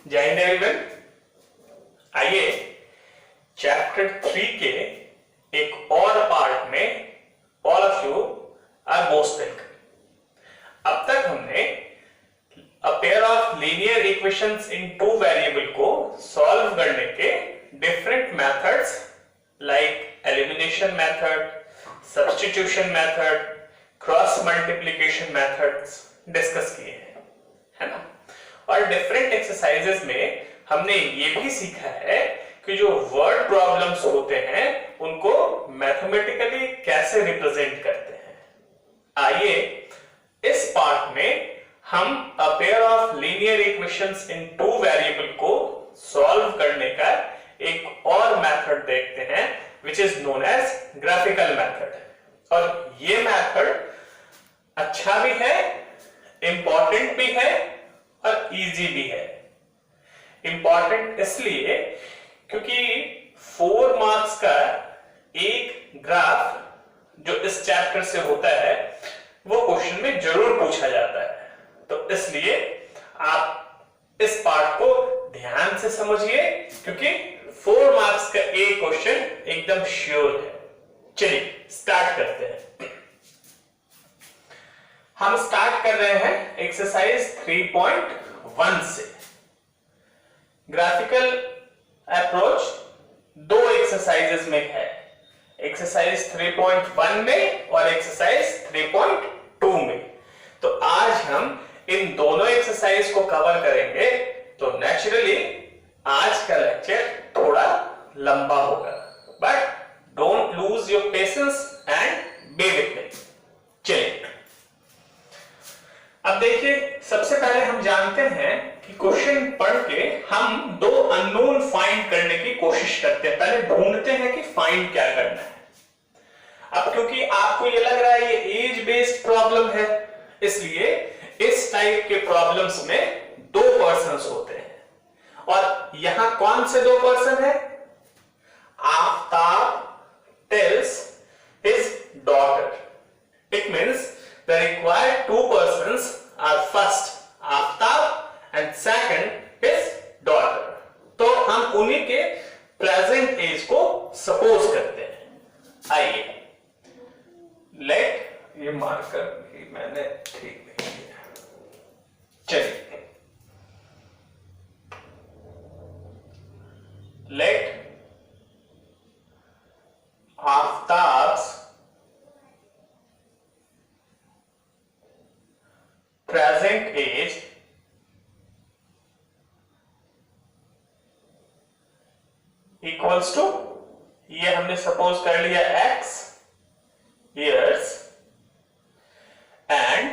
जय हिंद एवरीवन। आइए चैप्टर 3 के एक और पार्ट में all of you are most welcome. अब तक हमने a pair of linear equations in two variable को सॉल्व करने के different methods like elimination method, substitution method, cross multiplication methods discuss किए हैं, है ना। और डिफरेंट एक्सरसाइजेस में हमने ये भी सीखा है कि जो वर्ड प्रॉब्लम्स होते हैं उनको मैथमेटिकली कैसे रिप्रेजेंट करते हैं। आइए इस पार्ट में हम a pair of linear equations in two variable को सॉल्व करने का एक और मेथड देखते हैं which is known as graphical method. और ये मेथड अच्छा भी है, इंपॉर्टेंट भी है और इजी भी है। इंपॉर्टेंट इसलिए क्योंकि 4 मार्क्स का एक ग्राफ जो इस चैप्टर से होता है वो क्वेश्चन में जरूर पूछा जाता है, तो इसलिए आप इस पार्ट को ध्यान से समझिए क्योंकि 4 मार्क्स का एक क्वेश्चन एकदम श्योर है। चलिए स्टार्ट करते हैं। हम स्टार्ट कर रहे हैं एक्सरसाइज 3.1 से। ग्राफिकल अप्रोच 2 एक्सरसाइजेस में है, एक्सरसाइज 3.1 में और एक्सरसाइज 3.2 में। तो आज हम इन दोनों एक्सरसाइज को कवर करेंगे, तो नेचुरली आज का लेक्चर थोड़ा लंबा होगा, but don't lose your patience and B with me. चलिए अब देखिए, सबसे पहले हम जानते हैं कि क्वेश्चन पढ़ के हम 2 अननोन फाइंड करने की कोशिश करते हैं। पहले ढूंढते हैं कि फाइंड क्या करना है। अब क्योंकि आपको ये लग रहा है ये एज बेस्ड प्रॉब्लम है, इसलिए इस टाइप के प्रॉब्लम्स में 2 पर्सन्स होते हैं। और यहां कौन से 2 पर्सन है? Aftab tales his daughter. It means the required 2 persons are first Aftab and second his daughter। तो हम उन्हीं के प्रेजेंट एज को सपोज करते हैं। आइए लेट, ये मार्कर ही मैंने ठीक नहीं किया। चलिए let Aftab's present age equals to, ये हमने सपोज कर लिया x years and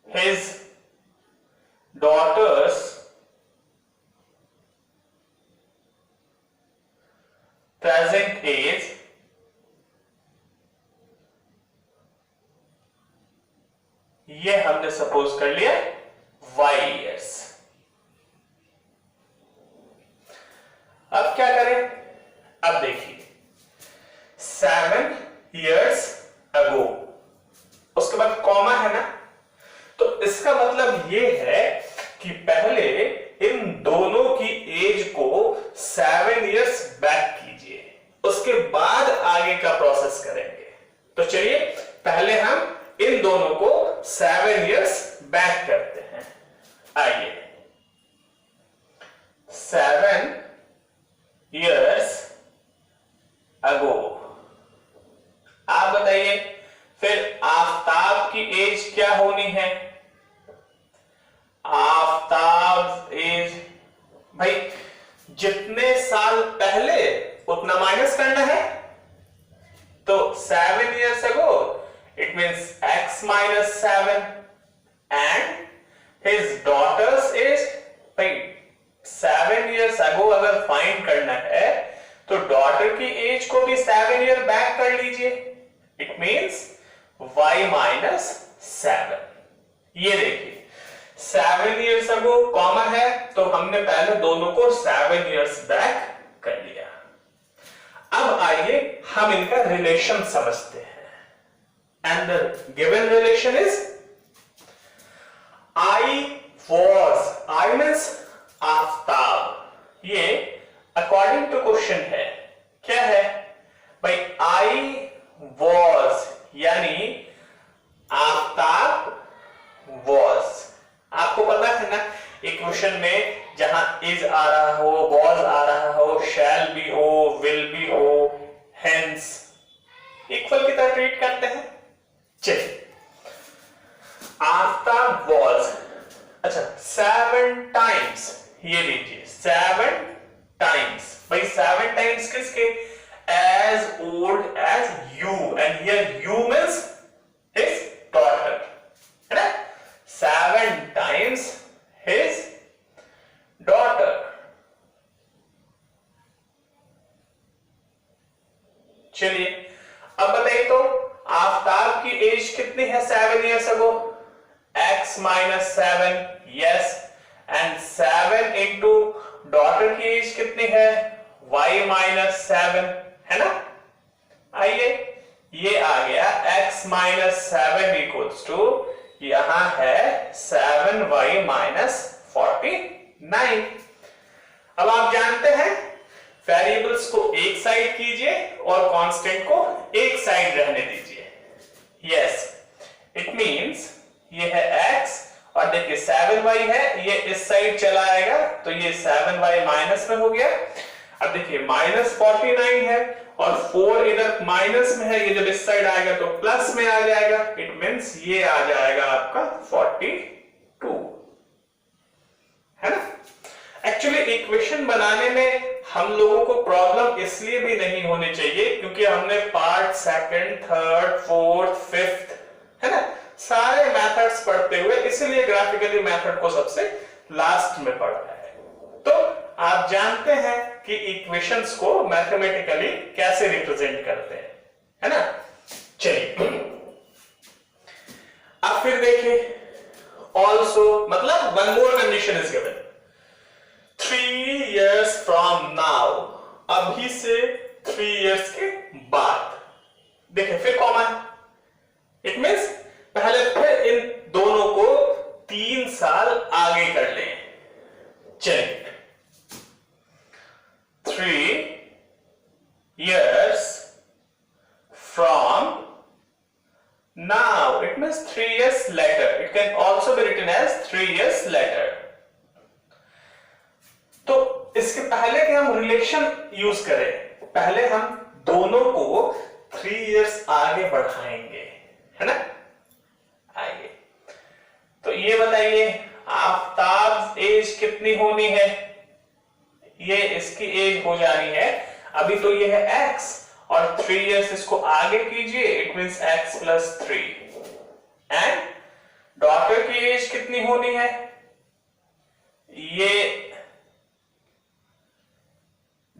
his daughter's present age ये हमने सपोज कर लिया y years। अब क्या करें? अब देखिए 7 years ago, उसके बाद कॉमा है ना, तो इसका मतलब ये है कि पहले इन दोनों की एज को 7 years बैक कीजिए, उसके बाद आगे का प्रोसेस करेंगे। तो चलिए पहले हम इन दोनों को 7 years बैक करते हैं। आइए 7 years ago। आप बताइए फिर आफ्ताब की एज क्या होनी है? आफ्ताब एज, भाई जितने साल पहले उतना माइनस करना है, तो 7 years ago it means x minus 7 and his daughter's age। भाई 7 years ago अगर फाइंड करना है तो डॉटर की एज को भी 7 ईयर बैक कर लीजिए। It means y minus 7। ये देखिए 7 years ago कॉमा है, तो हमने पहले दोनों को 7 years बैक कर लिया। अब आइए हम इनका रिलेशन समझते हैं। And the given relation is I was, I means equation में जहां इज आ रहा हो, was आ रहा हो, shall be हो, will be हो, hence इक्वल की तरह ट्रीट करते हैं। चलिए, आफ्टर was, अच्छा 7 टाइम्स, ये लीजिए 7 टाइम्स, भाई 7 टाइम्स किसके? as old as you, and here you means his daughter, है ना? 7 times his daughter। चलिए अब बताइए तो आफ्ताब की एज कितनी है 7 years ago? x minus 7, yes, and 7 into daughter की एज कितनी है? y minus 7, है ना? आइए, ये आ गया x minus 7 equals to, यहां है 7y minus 49। अब आप जानते हैं वेरिएबल्स को एक साइड कीजिए और कांस्टेंट को एक साइड रहने दीजिए। यस, इट मींस ये है x और देखिए 7y है, ये इस साइड चला आएगा तो ये 7y माइनस में हो गया। अब देखिए -49 है और 4 इधर माइनस में है, ये जब इस साइड आएगा तो प्लस में आ जाएगा। इट मींस ये आ जाएगा आपका 42, है ना? एक्चुअली इक्वेशन बनाने में हम लोगों को प्रॉब्लम इसलिए भी नहीं होनी चाहिए क्योंकि हमने part second, third, fourth, fifth, है ना, सारे मेथड्स पढ़ते हुए इसलिए ग्राफिकली मेथड को सबसे लास्ट में पढ़ा है। तो आप जानते हैं कि इक्वेशंस को मैथमेटिकली कैसे रिप्रेजेंट करते हैं, है ना? चलिए अब फिर देखिए, ऑल्सो मतलब one more condition is given, 3 years from now, अभी से 3 years के बाद। देखिए फिर कॉमन, इट मींस पहले फिर इन दोनों को 3 साल आगे कर लें। चलिए 3 years from now, it means 3 years later. It can also be written as 3 years later. तो इसके पहले कि हम रिलेशन यूज करें, पहले हम दोनों को 3 years आगे बढ़ाएंगे, है ना? आइए, तो ये बताइए आफ्ताब एज कितनी होनी है? ये इसकी एज हो जानी है, अभी तो ये है x और 3 years इसको आगे कीजिए, it means x plus 3। And daughter की एज कितनी होनी है? ये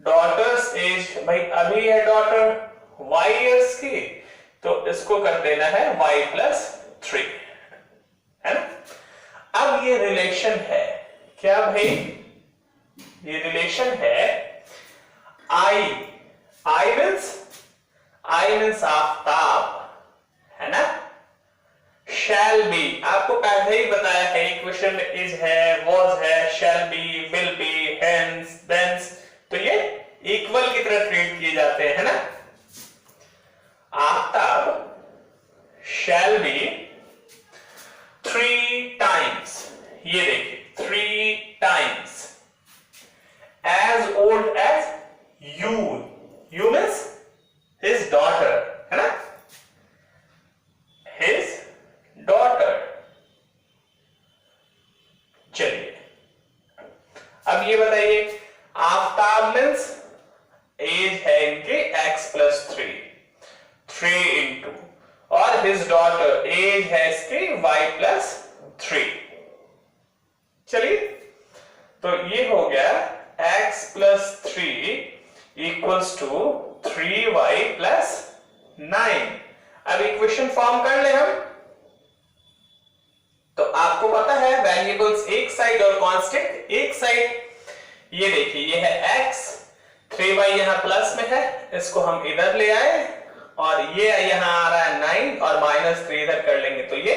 डॉटर्स एज, भाई अभी है डॉटर y years की, तो इसको कर देना है y plus 3, है ना? अब ये रिलेशन है क्या भाई? ये रिलेशन है I मींस आफ्ताब, है ना? shall be, आपको पहले ही बताया है इक्वेशन में is है, was है, shall be, will be, hence, thence, तो ये इक्वल की तरह ट्रीट किए जाते हैं, है ना? आफ्ताब shall be 3 times, ये देखिए 3 times as old as you means his daughter, है ना? his daughter। चलिए अब ये बताइए आफ्ताब मींस एज है इनके x plus 3 into, और his daughter एज है इसकी y plus 3। चलिए तो ये हो गया x plus 3 equals to 3y plus 9। अब इक्वेशन फॉर्म कर ले हम, तो आपको पता है वेरिएबल्स एक साइड और कांस्टेंट एक साइड। ये देखिए ये है x, 3y यहां प्लस में है, इसको हम इधर ले आए और ये यहां आ रहा है 9 और -3 इधर कर लेंगे तो ये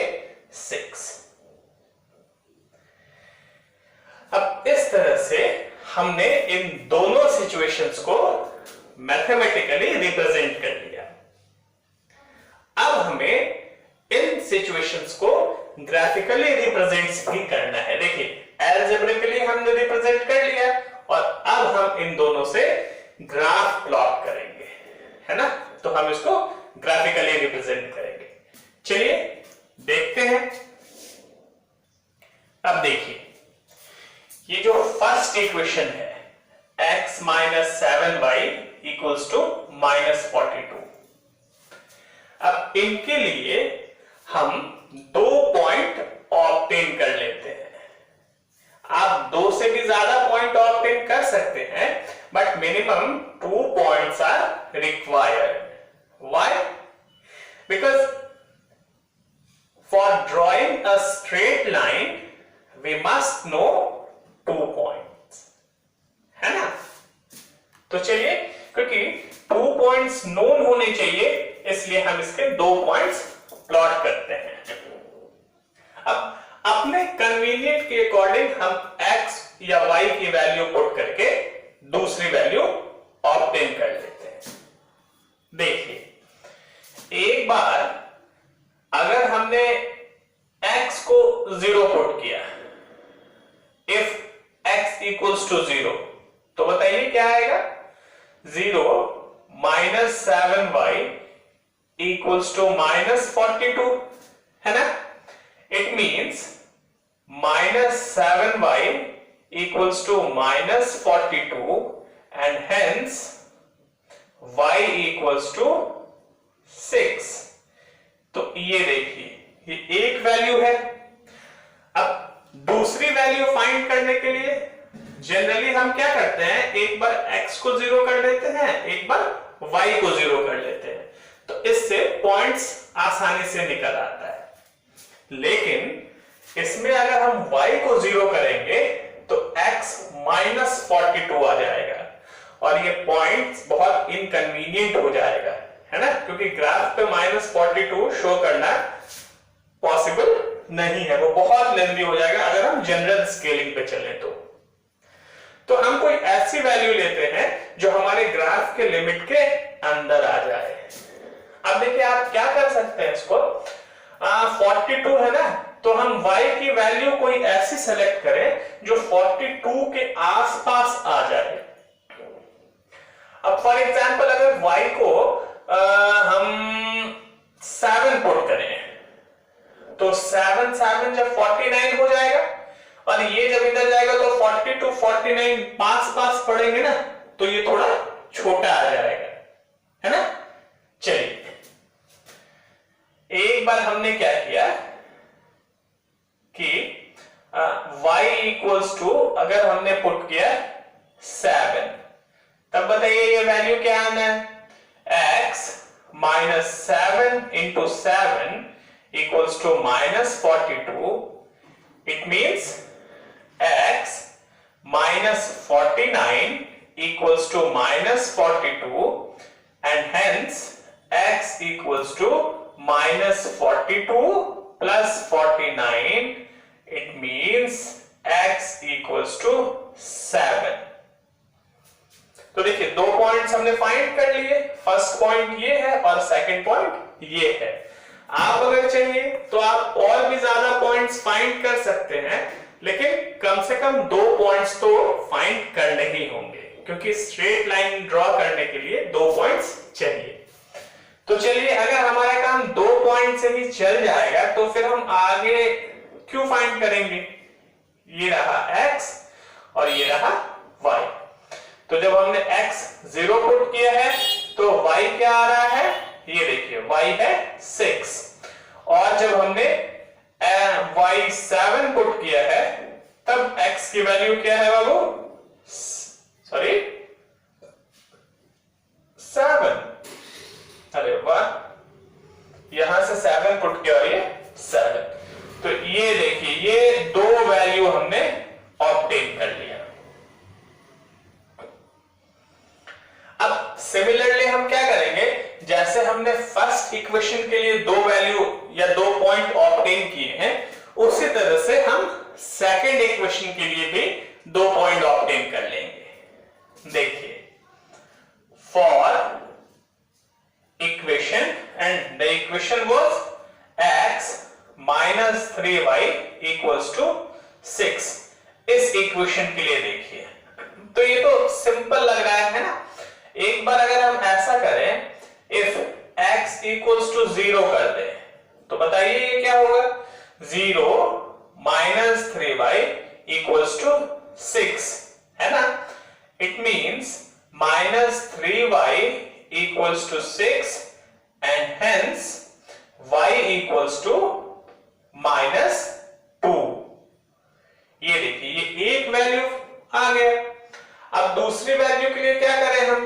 6। अब इस तरह से हमने इन दोनों सिचुएशंस को मैथमेटिकली रिप्रेजेंट कर लिया। अब हमें इन सिचुएशंस को ग्राफिकली रिप्रेजेंट भी करना है। देखिए एल्जेब्रिकली ये जो फर्स्ट इक्वेशन है x minus 7y equals to minus 42, अब इनके लिए हम 2 पॉइंट ऑब्टेन कर लेते हैं। आप 2 से भी ज्यादा पॉइंट ऑब्टेन कर सकते हैं, but minimum 2 points are required. Why? Because for drawing a straight line we must know 2 points, है ना? तो चलिए, क्योंकि 2 पॉइंट्स नोन होने चाहिए, इसलिए हम इसके 2 पॉइंट्स प्लॉट करते हैं। अब अपने कन्वीनियंट के अकॉर्डिंग हम x या y की वैल्यू पुट करके दूसरी वैल्यू ऑब्टेन कर लेते हैं। देखिए, एक बार अगर हमने x को 0 पुट किया, इफ x इक्वल्स टू 0, तो बताइए क्या आएगा? 0 minus 7y equals to minus 42, है ना? It means minus 7y equals to minus 42 and hence y equals to 6. तो ये देखिए, ये एक वैल्यू है। अब दूसरी वैल्यू फाइंड करने के लिए जनरली हम क्या करते हैं, एक बार x को 0 कर लेते हैं, एक बार y को 0 कर लेते हैं, तो इससे पॉइंट्स आसानी से निकल आता है। लेकिन इसमें अगर हम y को 0 करेंगे तो x माइनस 42 आ जाएगा और ये पॉइंट्स बहुत इनकन्वीनियंट हो जाएगा, है ना? क्योंकि ग्राफ पे माइनस 42 शो करना पॉसिबल नहीं है, वो बहुत लेंथी हो जाएगा अगर हम जनरल स्केलिंग पे चलें तो हम कोई ऐसी वैल्यू लेते हैं जो हमारे ग्राफ के लिमिट के अंदर आ जाए। अब देखिए, आप क्या कर सकते हैं, इसको 42 है ना, तो हम y की वैल्यू कोई ऐसी सेलेक्ट करें जो 42 के आसपास आ जाए। अब फॉर एग्जांपल अगर y को हम 7 पुट करें, तो 7 7 जब 49 हो जाएगा, और ये जब इधर जाएगा तो 42 49 पास पड़ेंगे ना, तो ये थोड़ा छोटा आ जाएगा, है ना? चलिए, एक बार हमने क्या किया कि y इक्वल्स टू अगर हमने पुट किया 7, तब बताइए ये वैल्यू क्या आना है? x minus 7 into 7 equals to minus 42। It means x minus 49 equals to minus 42 and hence x equals to minus 42 plus 49, it means x equals to 7. तो देखिए, 2 पॉइंट्स हमने फाइंड कर लिए। फर्स्ट पॉइंट ये है और सेकंड पॉइंट ये है। आप अगर चाहिए तो आप और भी ज्यादा पॉइंट्स फाइंड कर सकते हैं, लेकिन कम से कम 2 पॉइंट्स तो फाइंड करने ही होंगे, क्योंकि स्ट्रेट लाइन ड्रॉ करने के लिए 2 पॉइंट्स चाहिए। तो चलिए, अगर हमारा काम 2 पॉइंट से ही चल जाएगा तो फिर हम आगे क्यों फाइंड करेंगे? ये रहा x और ये रहा y। तो जब हमने x 0 पुट किया है तो y क्या आ रहा है? ये देखिए, y है 6, और जब हमने y 7 पुट किया है तब x की वैल्यू क्या है बाबू? सॉरी 7। अरे वाह, यहां से 7 पुट किया और ये 7, तो ये देखिए, ये 2 वैल्यू हमने ऑब्टेन कर लिया। अब सिमिलरली हम क्या करेंगे, जैसे हमने फर्स्ट इक्वेशन के लिए 2 वैल्यू या 2 पॉइंट ऑब्टेन किए हैं, उसी तरह से हम सेकंड इक्वेशन के लिए भी 2 पॉइंट ऑब्टेन कर लेंगे। देखिए, for equation and the equation was x minus 3y equals to 6। इस इक्वेशन के लिए देखिए, तो ये तो सिंपल लग रहा है ना? एक बार अगर हम ऐसा करें, if x equals to 0 कर दे, तो बताइए ये क्या होगा? 0 minus 3y equals to 6 है ना। It means -3y equals to 6 and hence y equals to -2। ये देखिए ये एक वैल्यू आ गया। अब दूसरी वैल्यू के लिए क्या करें हम,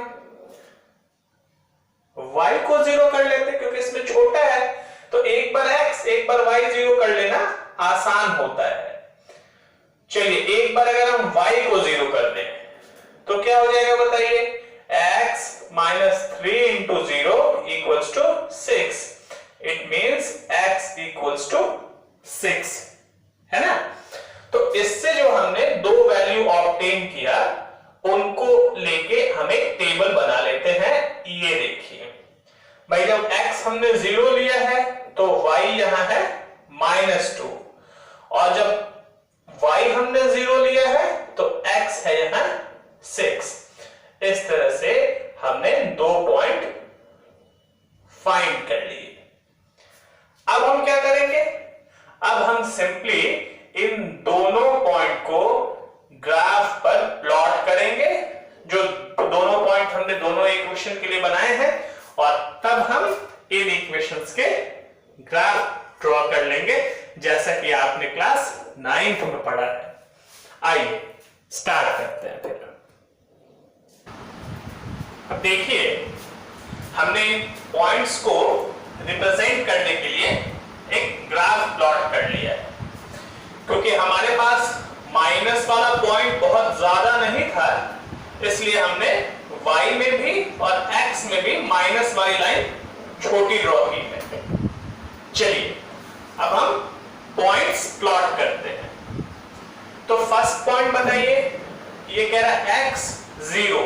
y को 0 कर लेते क्योंकि इसमें छोटा है, तो एक बार x एक बार y 0 कर लेना आसान होता है। चलिए एक बार अगर हम y को 0 कर दें तो क्या हो जाएगा बताइए, x -3 into 0 equals to 6। It means x equals to 6 है ना। तो इससे जो हमने दो वैल्यू ऑब्टेन किया उनको लेके हम एक टेबल बना लेते हैं। ये देखिए भाई, जब x हमने 0 लिया है तो y यहां है -2, और जब y हमने 0 लिया है तो x है यहां 6। इस तरह से हमने दो पॉइंट फाइंड कर लिए। अब हम क्या करेंगे, अब हम सिंपली इन दोनों पॉइंट को ग्राफ पर प्लॉट करेंगे, जो दोनों पॉइंट हमने दोनों इक्वेशन के लिए बनाए हैं, और तब हम इन इक्वेशंस के ग्राफ ड्रॉ कर लेंगे जैसा कि आपने क्लास 9th में पढ़ा है। आइए स्टार्ट करते हैं फिर। अब देखिए हमने पॉइंट्स को रिप्रेजेंट करने के लिए एक ग्राफ प्लॉट कर लिया है, क्योंकि हमारे पास माइनस वाला पॉइंट बहुत ज्यादा नहीं था, इसलिए हमने y में भी और x में भी माइनस वाली लाइन छोटी ड्रॉ की है। चलिए अब हम पॉइंट्स प्लॉट करते हैं। तो फर्स्ट पॉइंट बताइए, ये कह रहा है x0।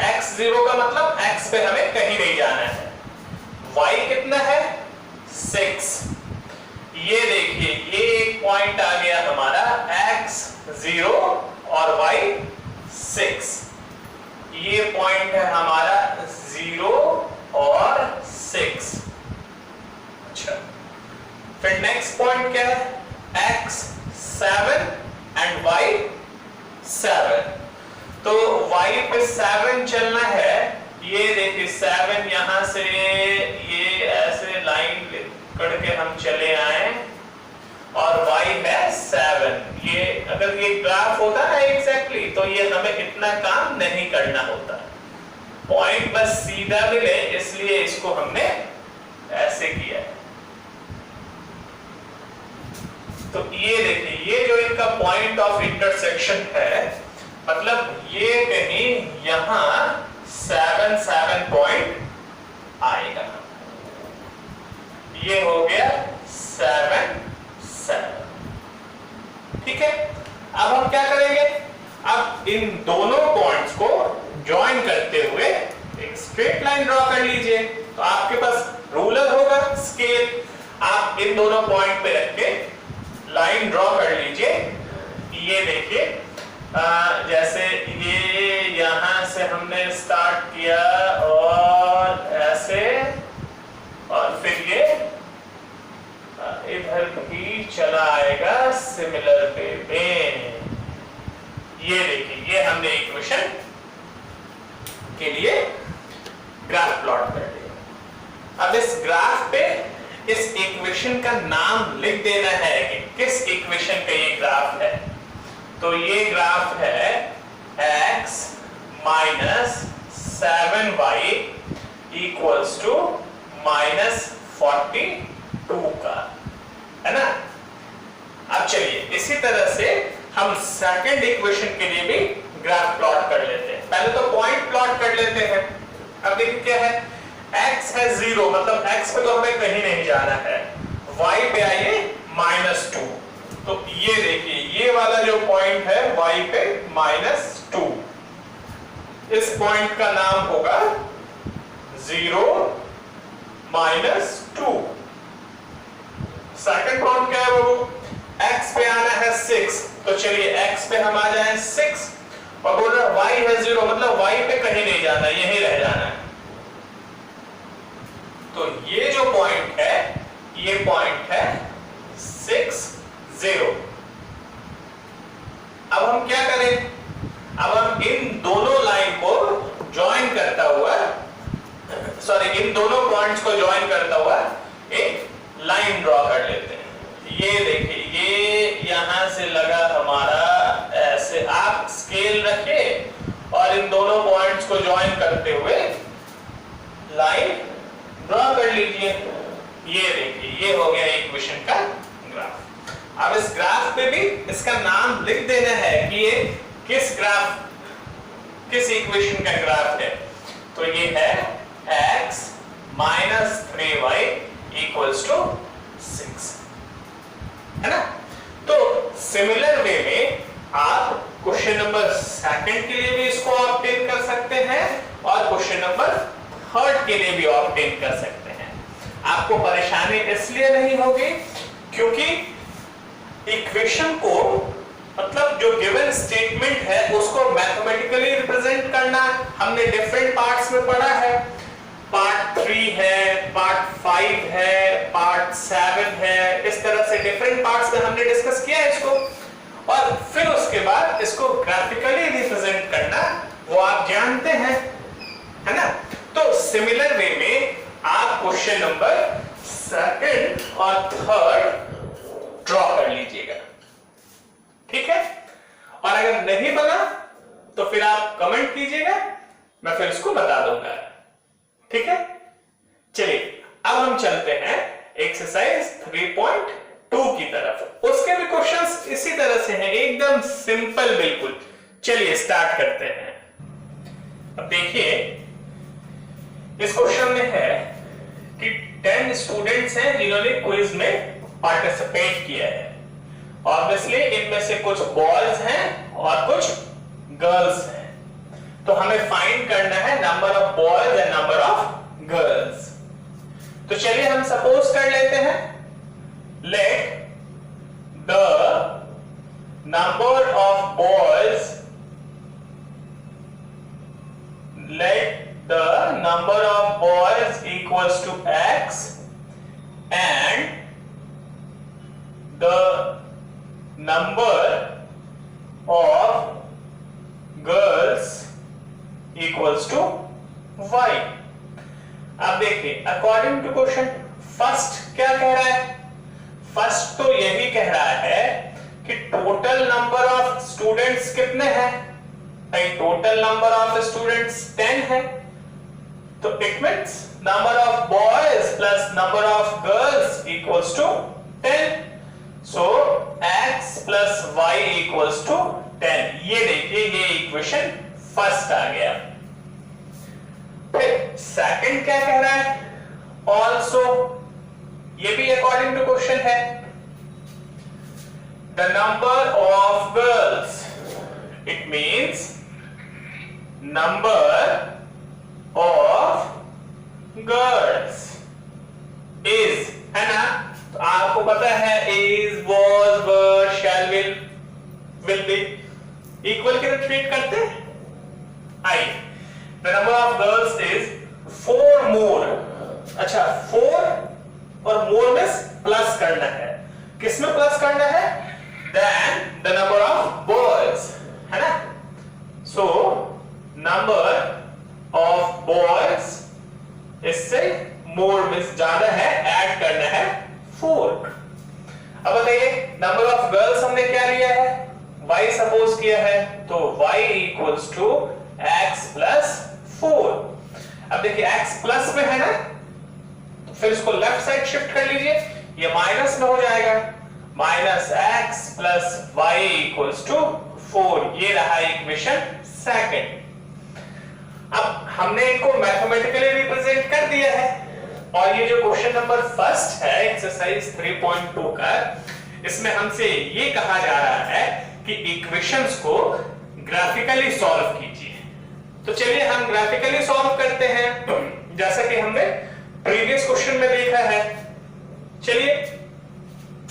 x0 का मतलब x पे हमें कहीं नहीं जाना है। y कितना है 6। ये देखिए ये एक पॉइंट आ गया हमारा x0 और y 6। ये पॉइंट है हमारा 0 और 6। अच्छा, फिर नेक्स्ट पॉइंट क्या है x7 एंड y 7। तो y पे 7 चलना है। ये देखिए 7 यहां से ये ऐसे लाइन करके हम चले आए, और y है 7। ये अगर ये ग्राफ होता है एग्जैक्टली तो ये हमें इतना काम नहीं करना होता, पॉइंट बस सीधा मिले, इसलिए इसको हमने ऐसे किया है। तो ये देखिए ये जो इनका पॉइंट ऑफ इंटरसेक्शन है, मतलब ये कहीं यहां 7 पॉइंट आएगा। ये हो गया 7 7। ठीक है, अब हम क्या करेंगे, अब इन दोनों पॉइंट्स को ज्वाइन करते हुए एक स्ट्रेट लाइन ड्रॉ कर लीजिए। तो आपके पास रूलर होगा, स्केल, आप इन दोनों पॉइंट पे रख के लाइन ड्रॉ कर लीजिए। ये देखिए जैसे ये यहां से हमने स्टार्ट किया और ऐसे, और फिर ये इधर भी चला आएगा सिमिलर वे में। ये देखिए ये हमने इक्वेशन के लिए ग्राफ प्लॉट कर दिया। अब इस ग्राफ पे इस इक्वेशन का नाम लिख देना है कि किस इक्वेशन का ये ग्राफ है। तो ये ग्राफ है x minus 7y equals to -42 का, है ना। अब चलिए इसी तरह से हम सेकंड इक्वेशन के लिए भी ग्राफ प्लॉट कर लेते हैं। पहले तो पॉइंट प्लॉट कर लेते हैं। अब देखिए क्या है, x है 0, मतलब x पे तो हमें कहीं नहीं जाना है, y पे आइए -2। तो ये देखिए ये वाला जो पॉइंट है y पे -2, इस पॉइंट का नाम होगा 0 -2। सेकंड पॉइंट क्या है बाबू, x पे आना है 6, तो चलिए x पे हम आ जाएं 6, और बोल रहा y है 0, मतलब y पे कहीं नहीं जाना, यहीं रह जाना है। तो ये जो पॉइंट है ये पॉइंट है 6 0। अब हम क्या करें, अब हम इन दोनों लाइन को ज्वाइन करता हुआ, सॉरी इन दोनों पॉइंट्स को ज्वाइन करता हुआ एक लाइन ड्रॉ कर लेते हैं। ये देखिए, ये यहां से लगा हमारा ऐसे, आप स्केल रखिए और इन दोनों पॉइंट्स को ज्वाइन करते हुए लाइन ड्रॉ कर लीजिए। ये देखिए, ये हो गया इक्वेशन का ग्राफ। अब इस ग्राफ पे भी इसका नाम लिख देना है कि ये किस ग्राफ, किस इक्वेशन का ग्राफ है। तो ये है x minus 3y equals to 6, है ना। तो सिमिलर वे में आप क्वेश्चन नंबर सेकंड के लिए भी इसको ऑब्टेन कर सकते हैं और क्वेश्चन नंबर थर्ड के लिए भी ऑब्टेन कर सकते हैं। आपको परेशानी इसलिए नहीं होगी क्योंकि इक्वेशन को, मतलब जो गिवन स्टेटमेंट है उसको मैथमेटिकली रिप्रेजेंट करना हमने डिफरेंट पार्ट्स में पढ़ा है। पार्ट 3 है, पार्ट 5 है, पार्ट 7 है, इस तरह से डिफरेंट पार्ट्स में हमने डिस्कस किया है इसको, और फिर उसके बाद इसको ग्राफिकली रिप्रेजेंट करना वो आप जानते हैं, है ना। तो सिमिलर वे में आप क्वेश्चन नंबर सेकंड और थर्ड ड्रॉ कर लीजिएगा, ठीक है। और अगर नहीं बना तो फिर आप कमेंट कीजिएगा, मैं फिर इसको बता दूंगा, ठीक है। चलिए अब हम चलते हैं एक्सरसाइज 3.2 की तरफ। उसके भी क्वेश्चंस इसी तरह से हैं, एकदम सिंपल बिल्कुल। चलिए स्टार्ट करते हैं। अब देखिए इस क्वेश्चन में है कि 10 स्टूडेंट्स हैं जिन्होंने क्विज में पार्टिसिपेट किया है। ऑब्वियसली इनमें से कुछ बॉयज हैं और कुछ गर्ल्स हैं, तो हमें फाइंड करना है number of boys and number of girls. तो चलिए हम सपोज कर लेते हैं, let the number of boys, let the number of boys equals to x and the number of girls equals to y। अब देखिए अकॉर्डिंग टू क्वेश्चन फर्स्ट क्या कह रहा है, फर्स्ट तो यही कह रहा है कि टोटल नंबर ऑफ स्टूडेंट्स कितने हैं, टोटल नंबर ऑफ स्टूडेंट्स 10 है, तो it means number of boys plus number of girls equals to 10। So x plus y equals to 10। ये देखिए ये इक्वेशन फर्स्ट आ गया। फिर सेकंड क्या कह रहा है, ऑल्सो, ये भी अकॉर्डिंग टू क्वेश्चन है, the number of girls, it means number of girls is, है ना। तो आपको पता है is, was, were, shall, will be equal के ट्रीट करते हैं। आई the number of girls is 4 more। अच्छा 4 और more में प्लस करना है, किसमें प्लस करना है, than the number of boys, है ना। so नंबर ऑफ बॉयज इससे मोर में ज्यादा है, ऐड करना है 4। अब बताइए नंबर ऑफ गर्ल्स हमने क्या लिया है, y सपोज किया है, तो y equals to x plus 4। अब देखिए x प्लस में है ना, तो फिर इसको लेफ्ट साइड शिफ्ट कर लीजिए, ये माइनस में हो जाएगा, minus x plus y equals to 4। ये रहा इक्वेशन सेकंड। अब हमने इनको मैथमेटिकली रिप्रेजेंट कर दिया है, और ये जो क्वेश्चन नंबर फर्स्ट है एक्सरसाइज 3.2 का, इसमें हमसे ये कहा जा रहा है कि इक्वेशंस को ग्राफिकली सॉल्व कीजिए। तो चलिए हम ग्राफिकली सॉल्व करते हैं, जैसा कि हमने प्रीवियस क्वेश्चन में देखा है। चलिए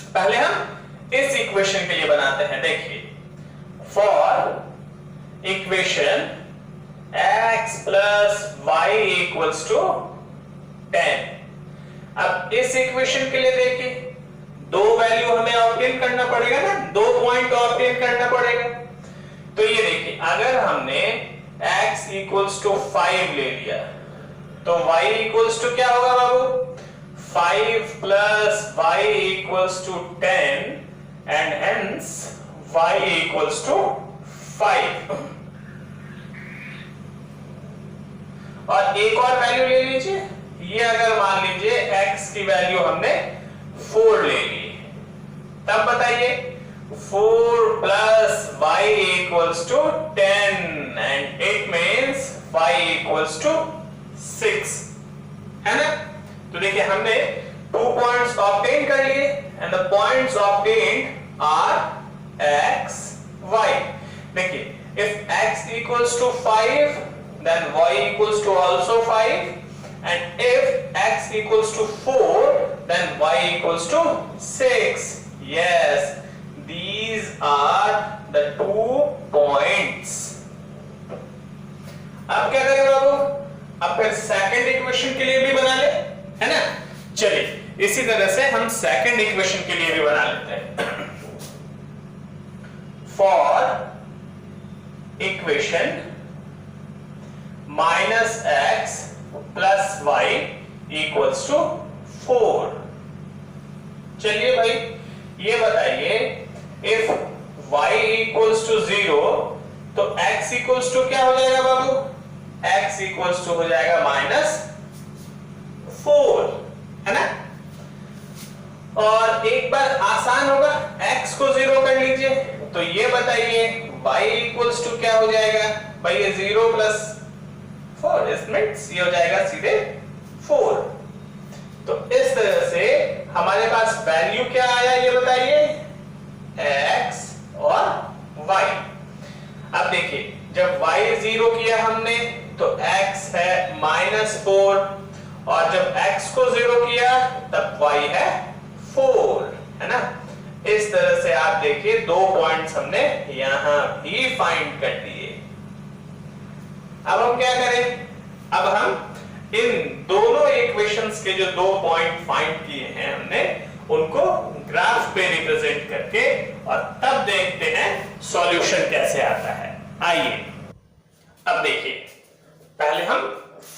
पहले हम इस इक्वेशन के लिए बनाते हैं। देखिए for equation x plus y equals to 10। अब इस इक्वेशन के लिए देखिए दो वैल्यू हमें ऑब्टेन करना पड़ेगा ना, 2 पॉइंट ऑब्टेन करना पड़ेगा। देखिए अगर हमने x इक्वल्स टू 5 ले लिया तो y इक्वल्स टू क्या होगा बाबू? 5 plus y equals to 10 and hence y equals to 5। और एक और वैल्यू ले लीजिए, ये अगर मान लीजिए x की वैल्यू हमने 4 ले ली, तब बताइए 4 plus y equals to 10 and it means y equals to 6, है ना? तो देखिए हमने 2 पॉइंट्स ऑब्टेन कर लिए and the points obtained are x y। देखिए if x equals to 5 then y equals to also 5 and if x equals to 4 then y equals to 6। yes, these are the 2 points। अब क्या करें बाबू? अब फिर second equation के लिए भी बना ले, है ना? चलिए इसी तरह से हम सेकंड इक्वेशन के लिए भी बना लेते हैं। For equation minus x plus y equals to 4। चलिए भाई ये बताइए इफ y इक्वल्स टू 0 तो x इक्वल्स टू क्या हो जाएगा बाबू? x इक्वल्स टू हो जाएगा -4, है ना? और एक बार आसान होगा, x को 0 कर लीजिए तो ये बताइए y इक्वल्स टू क्या हो जाएगा? भाई ये 0 प्लस 4 इसमें ये हो जाएगा सीधे 4। तो इस तरह से हमारे पास वैल्यू क्या आया ये बताइए? x और y। अब देखिए जब y 0 किया हमने तो x है -4 और जब x को 0 किया तब y है 4, है ना? इस तरह से आप देखिए 2 पॉइंट्स हमने यहां भी फाइंड कर दिए। अब हम क्या करें? अब हम इन दोनों इक्वेशंस के जो 2 पॉइंट फाइंड किए हैं हमने उनको ग्राफ पे रिप्रेजेंट करके और तब देखते हैं सॉल्यूशन कैसे आता है। आइए अब देखिए पहले हम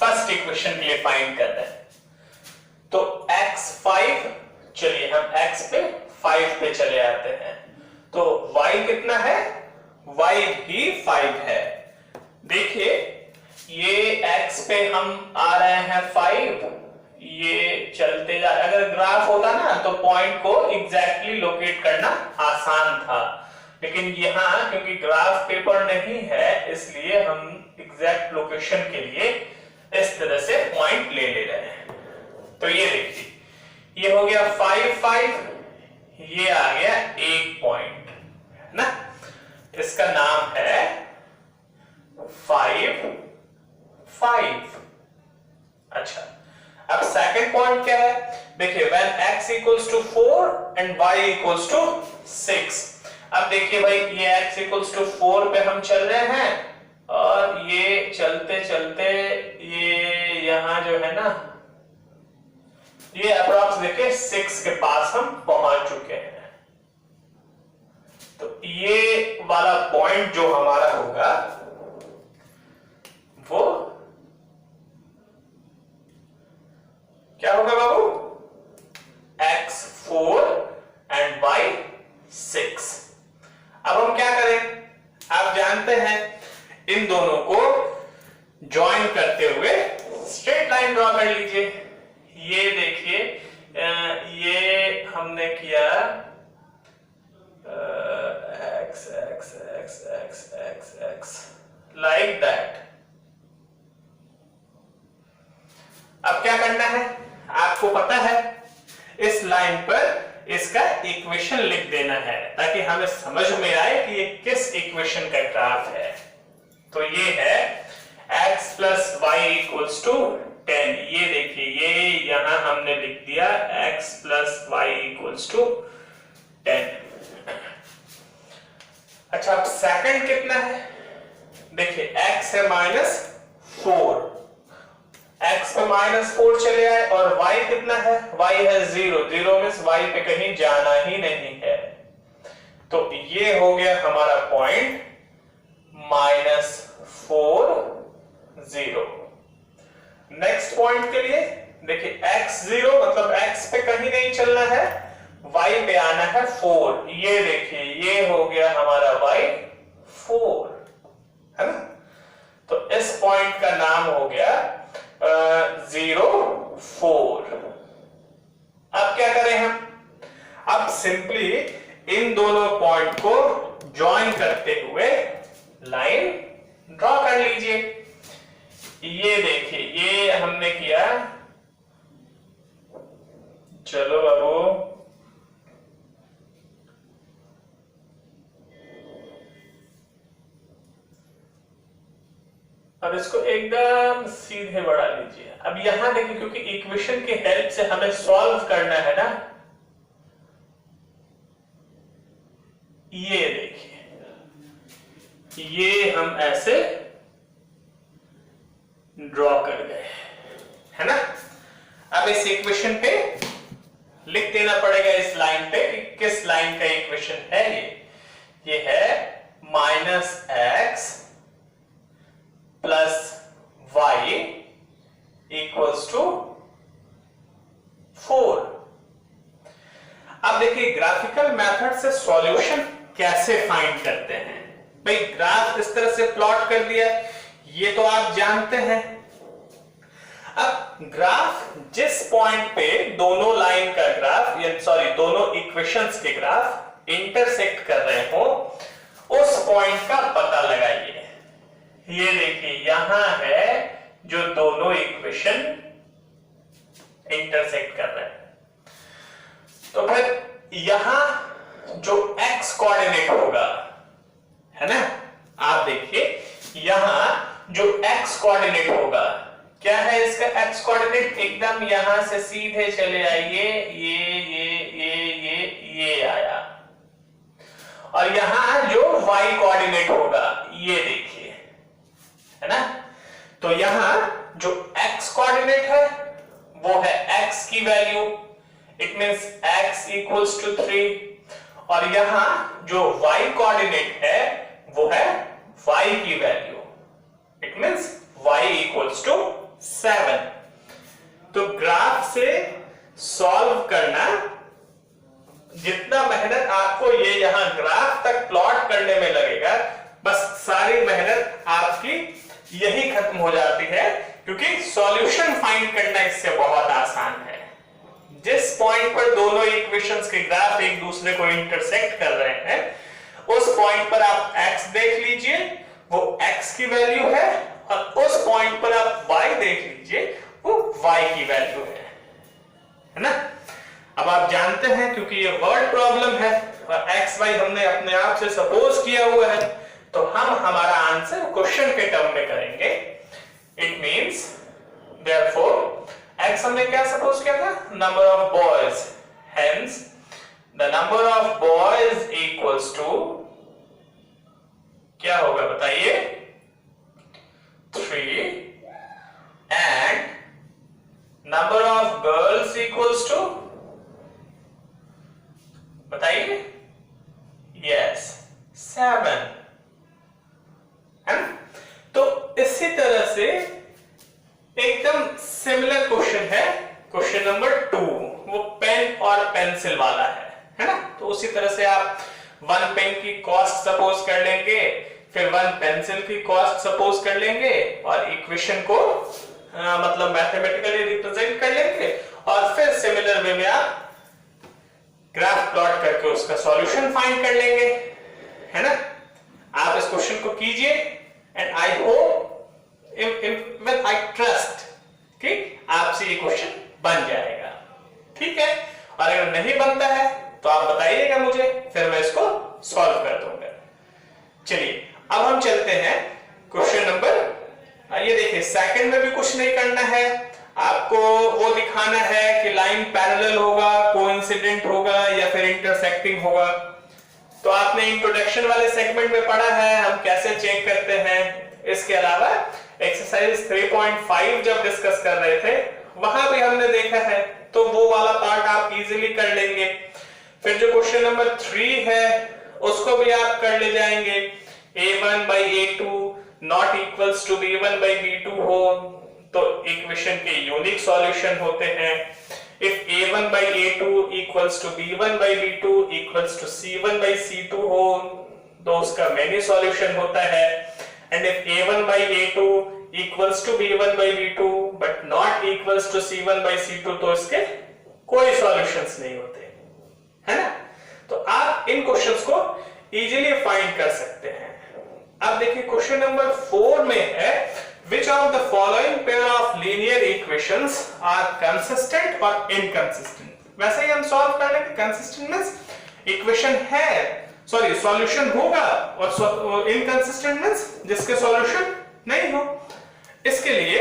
फर्स्ट इक्वेशन के लिए फाइंड करते हैं। तो x5, चलिए हम x पे 5 पे चले आते हैं। तो y कितना है? y भी 5 है। देखिए ये x पे हम आ रहे हैं 5, ये चलते जा, अगर ग्राफ होता ना तो पॉइंट को एग्जैक्टली लोकेट करना आसान था, लेकिन यहाँ क्योंकि ग्राफ पेपर नहीं है इसलिए हम एग्जैक्ट लोकेशन के लिए इस तरह से पॉइंट ले रहे हैं। तो ये देखिए ये हो गया 5 5, ये आ गया एक पॉइंट, है ना? इसका नाम है 5 5। अच्छा अब सेकंड पॉइंट क्या है? देखिए when x equals to 4 and y equals to 6। अब देखिए भाई ये x equals to 4 पे हम चल रहे हैं और ये चलते चलते ये यहां जो है ना ये अप्रॉक्स देखिए 6 के पास हम पहुंच चुके हैं। तो ये वाला पॉइंट जो हमारा होगा वो क्या होगा बाबू? x4 and y6। अब हम क्या करें? आप जानते हैं इन दोनों को ज्वाइन करते हुए स्ट्रेट लाइन ड्रॉ कर लीजिए। ये देखिए ये हमने किया x x x x x x like that. अब क्या करना है? आपको पता है इस लाइन पर इसका इक्वेशन लिख देना है ताकि हमें समझ में आए कि ये किस इक्वेशन का ग्राफ है। तो ये है x plus y equals to 10। ये देखिए ये यहां हमने लिख दिया x plus y equals to 10। अच्छा अब सेकंड कितना है? देखिए x है -4, x पे -4 चले आए और y कितना है? y है 0, 0 मींस y पे कहीं जाना ही नहीं है। तो ये हो गया हमारा पॉइंट -4 0। नेक्स्ट पॉइंट के लिए देखिए x0 मतलब x पे कहीं नहीं चलना है, y पे आना है 4। ये देखिए ये हो गया हमारा y 4, है ना। तो इस पॉइंट का नाम हो गया 0 4। अब क्या करें हम, अब सिंपली इन दोनों पॉइंट को ज्वाइन करते हुए लाइन ड्रॉ कर लीजिए। ये देखिए ये हमने किया, चलो अब इसको एकदम सीधे बढ़ा लीजिए। अब यहां देखिए क्योंकि इक्वेशन की हेल्प से हमें सॉल्व करना है ना, ये देखिए ये हम ऐसे ड्रॉ कर गए, है ना। अब इस इक्वेशन पे लिख देना पड़ेगा इस लाइन पे कि किस लाइन का इक्वेशन है ये है -x plus y equals to 4। अब देखिए ग्राफिकल मेथड से सॉल्यूशन कैसे फाइंड करते हैं। भाई ग्राफ इस तरह से प्लॉट कर दिया, ये तो आप जानते हैं। अब ग्राफ जिस पॉइंट पे दोनों लाइन का ग्राफ दोनों इक्वेशंस के ग्राफ इंटरसेक्ट कर रहे हो, उस पॉइंट का पता लगाइए। ये देखिए यहां है जो दोनों इक्वेशन इंटरसेक्ट कर रहे हैं, तो फिर यहां जो x कोऑर्डिनेट होगा, है ना, आप देखिए यहां जो x कोऑर्डिनेट होगा, क्या है इसका x कोऑर्डिनेट, एकदम यहां से सीधे चले आइए, ये आया। और यहां जो y कोऑर्डिनेट होगा ये देखिए, है ना। तो यहां जो x कोऑर्डिनेट है वो है x की value, it means x equals to 3, और यहां जो y कोऑर्डिनेट है वो है y की value, it means y equals to 7। तो ग्राफ से सॉल्व करना, जितना मेहनत आपको ये यहां ग्राफ तक प्लॉट करने में लगेगा, बस सारी मेहनत आपकी यही खत्म हो जाती है, क्योंकि सॉल्यूशन फाइंड करना इससे बहुत आसान है। जिस पॉइंट पर दोनों इक्वेशंस के ग्राफ एक दूसरे को इंटरसेक्ट कर रहे हैं, उस पॉइंट पर आप x देख लीजिए, वो x की वैल्यू है, और उस पॉइंट पर आप y देख लीजिए, वो y की वैल्यू है ना। अब आप जानते हैं क्योंकि ये वर्ड प्रॉब्लम है और x y हमने अपने आप से सपोज किया हुआ है, तो हम हमारा आंसर क्वेश्चन के टर्म में करेंगे। इट मींस देयरफॉर x हमने क्या सपोज किया था, number of boys, hence the number of boys equals to क्या होगा बताइए, 3, and number of girls equals to बताइए, यस 7, है ना। तो इसी तरह से एकदम सिमिलर क्वेश्चन है क्वेश्चन नंबर 2, वो पेन और पेंसिल वाला है ना। तो उसी तरह से आप 1 पेन की कॉस्ट सपोज कर लेंगे, फिर 1 पेंसिल की कॉस्ट सपोज कर लेंगे, और इक्वेशन को मतलब मैथमेटिकली रिप्रेजेंट कर लेंगे, और फिर सिमिलर वे में आप ग्राफ प्लॉट करके उसका सॉल्यूशन फाइंड कर लेंगे, है ना। आप इस क्वेश्चन को कीजिए, and I hope with I trust कि आपसे ये क्वेश्चन बन जाएगा, ठीक है। और अगर नहीं बनता है तो आप बताइएगा मुझे, फिर मैं इसको सॉल्व कर दूंगा। चलिए अब हम चलते हैं क्वेश्चन नंबर, ये देखिए सेकंड में भी कुछ नहीं करना है, आपको वो दिखाना है कि लाइन पैरेलल होगा, कोइंसिडेंट होगा, या फिर इंटरसेक्टिंग होगा। तो आपने इंट्रोडक्शन वाले सेगमेंट में पढ़ा है हम कैसे चेक करते हैं। इसके अलावा एक्सरसाइज 3.5 जब डिस्कस कर रहे थे वहां भी हमने देखा है, तो वो वाला पार्ट आप इजीली कर लेंगे। फिर जो क्वेश्चन नंबर 3 है उसको भी आप कर ले जाएंगे a1 by a2 not equals to b1 by b2 हो तो इक्वेशन के यूनिक सॉल्यूशन होते हैं। If a1 by a2 equals to b1 by b2 equals to c1 by c2 हो तो उसका मेनी सॉल्यूशन होता है। And if a1 by a2 equals to b1 by b2 but not equals to c1 by c2 तो इसके कोई solutions नहीं होते, है ना। तो आप इन क्वेश्चंस को इजीली फाइंड कर सकते हैं। अब देखिए क्वेश्चन नंबर 4 में है which of the following pair of linear equations are consistent or inconsistent। वैसे ही हम सॉल्व कर लेंगे। कंसिस्टेंट मींस इक्वेशन है, सॉरी सॉल्यूशन होगा, और इनकंसिस्टेंट मींस जिसके सॉल्यूशन नहीं हो। इसके लिए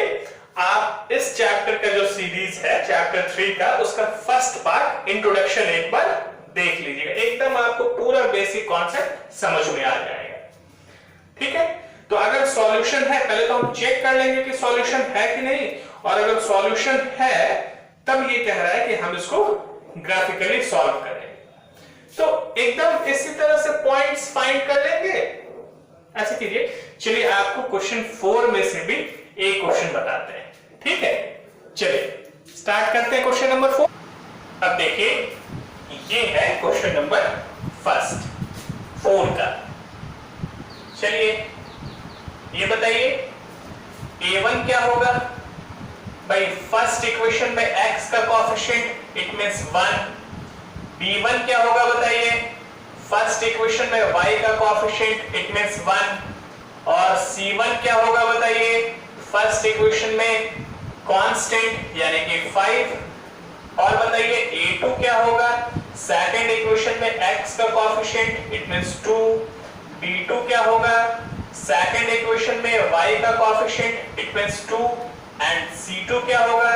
आप इस चैप्टर का जो सीरीज है चैप्टर 3 का, उसका फर्स्ट पार्ट इंट्रोडक्शन एक बार देख लीजिएगा, एकदम आपको पूरा बेसिक कॉन्सेप्ट समझ में आ जाएगा। ठीक है, तो अगर सॉल्यूशन है, पहले तो हम चेक कर लेंगे कि सॉल्यूशन है कि नहीं, और अगर सॉल्यूशन है तब ये कह रहा है कि हम इसको ग्राफिकली सॉल्व करें। तो एकदम इसी तरह से पॉइंट्स फाइंड कर लेंगे। ऐसे कीजिए, चलिए आपको क्वेश्चन 4 में से भी एक क्वेश्चन बताते हैं। ठीक है, चलिए स्टार्ट करते हैं क्वेश्चन नंबर 4। अब देखिए ये है क्वेश्चन नंबर 4 का। चलिए ये बताइए a1 क्या होगा भाई। फर्स्ट इक्वेशन में x का कोएफिशिएंट इट मींस 1। b1 क्या होगा बताइए। फर्स्ट इक्वेशन में y का कोएफिशिएंट इट मींस 1। और c1 क्या होगा बताइए। फर्स्ट इक्वेशन में कांस्टेंट यानी कि 5। और बताइए a2 क्या होगा। सेकंड इक्वेशन में x का कोएफिशिएंट इट मींस 2। b2 क्या होगा। सेकंड इक्वेशन में y का coefficient it means 2। And c2 क्या होगा।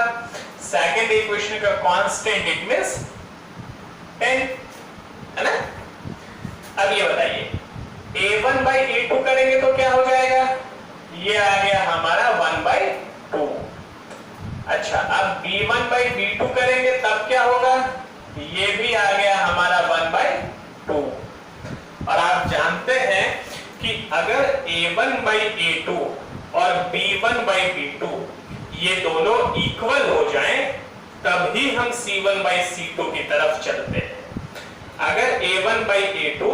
सेकंड इक्वेशन का कांस्टेंट इट मींस 10, है ना। अब ये बताइए a1 by a2 करेंगे तो क्या हो जाएगा। ये आ गया हमारा 1 by 2। अच्छा, अब b1 by b2 करेंगे तब क्या होगा। ये भी आ गया हमारा 1 by 2। और आप जानते हैं कि अगर a1 by a2 और b1 by b2 ये दोनों इक्वल हो जाएं तब ही हम c1 by c2 की तरफ चलते हैं। अगर a1 by a2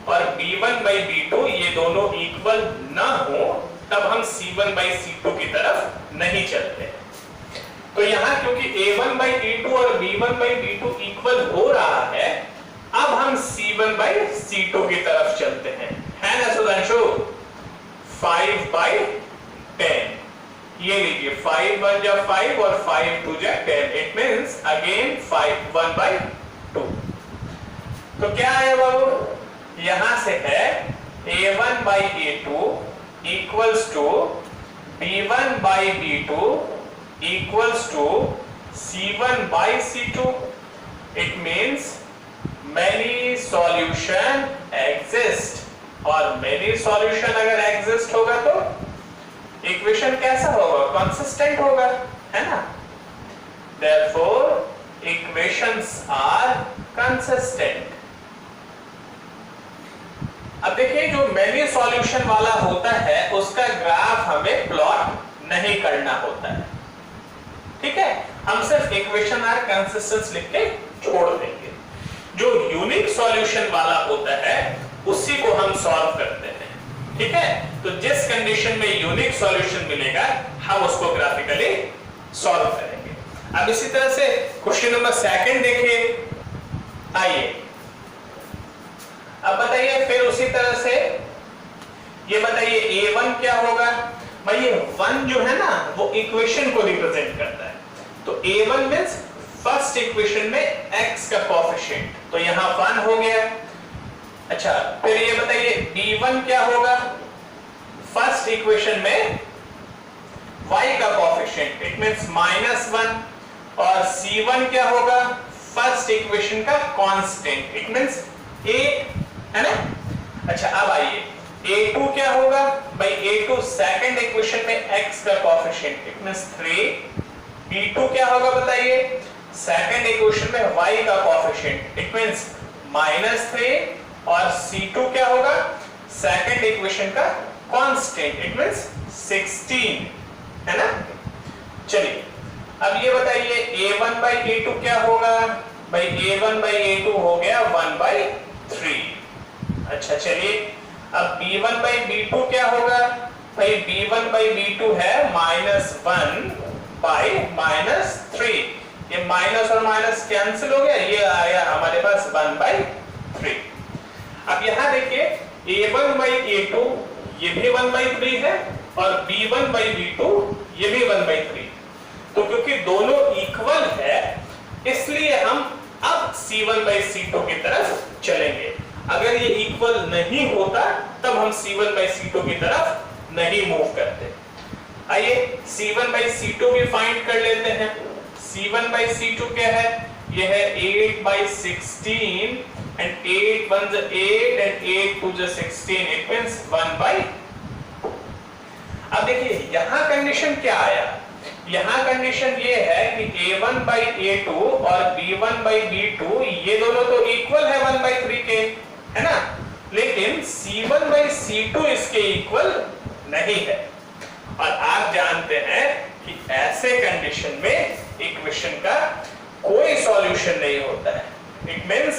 और b1 by b2 ये दोनों इक्वल ना हो तब हम c1 by c2 की तरफ नहीं चलते। तो यहां क्योंकि a1 by a2 और b1 by b2 इक्वल हो रहा है, अब हम c1 by c2 की तरफ चलते हैं, है ना सुधांशु। 5 by 10 ये लीजिए, 5 1 जा 5 और 5 2 जा 10। It means again 5 1 by 2। तो क्या है बाबू, यहां से है a1 by a2 equals to b1 by b2 equals to c1 by c2। It means many solution exist, और many solution अगर exist होगा तो इक्वेशन कैसा होगा, कंसिस्टेंट होगा, है ना। Therefore equations are consistent। अब देखिए जो many solution वाला होता है उसका ग्राफ हमें प्लॉट नहीं करना होता है। ठीक है, हम सिर्फ इक्वेशन आर कंसिस्टेंट लिख के छोड़ देंगे। जो यूनिक सॉल्यूशन वाला होता है उसी को हम सॉल्व करते हैं। ठीक है, तो जिस कंडीशन में यूनिक सॉल्यूशन मिलेगा हम उसको ग्राफिकली सॉल्व करेंगे। अब इसी तरह से क्वेश्चन नंबर 2 देखिए। आइए अब बताइए फिर उसी तरह से ये बताइए a1 क्या होगा भाई। ये 1 जो है ना वो इक्वेशन को रिप्रेजेंट करता है। तो a1 मींस फर्स्ट इक्वेशन में x का कोएफिशिएंट, तो यहां 1 हो गया। अच्छा, फिर ये बताइए b1 क्या होगा। फर्स्ट इक्वेशन में y का कोएफिशिएंट इट मींस -1। और c1 क्या होगा। फर्स्ट इक्वेशन का कांस्टेंट इट मींस 8, है ना। अच्छा, अब आइए a2 क्या होगा भाई। a2 सेकंड इक्वेशन में x का कोएफिशिएंट इट मींस 3। b2 क्या होगा बताइए। सेकंड इक्वेशन में y का कोएफिशिएंट इट मींस -3। और c2 क्या होगा। सेकंड इक्वेशन का कांस्टेंट, इट मींस 16, है ना। चलिए अब ये बताइए a1 by a2 क्या होगा? भाई a1 by a2 हो गया 1/3। अच्छा चलिए अब b1 by b2 क्या होगा? भाई b1 by b2 है -1/-3। ये माइनस और माइनस कैंसिल हो गया, ये आया हमारे पास 1/3। अब यहां देखिए a1 by a2 ये भी 1/3 है और b1 by b2 ये भी 1/3। तो क्योंकि दोनों इक्वल है इसलिए हम अब c1 by c2 की तरफ चलेंगे। अगर ये इक्वल नहीं होता तब हम c1 by c2 की तरफ नहीं मूव करते। आइए c1 by c2 भी फाइंड कर लेते हैं। c1 by c2 क्या है? ये है 8/16 and 8 1 8 and 8 2 16, it means 1/2। अब देखिए यहां कंडीशन क्या आया? यहां कंडीशन ये है कि a1 by a2 और b1 by b2 ये दोनों तो इक्वल है 1/3 के, है ना, लेकिन c1 by c2 इसके इक्वल नहीं है। और आप जानते हैं कि ऐसे कंडीशन में इक्वेशन का कोई सॉल्यूशन नहीं होता है, it means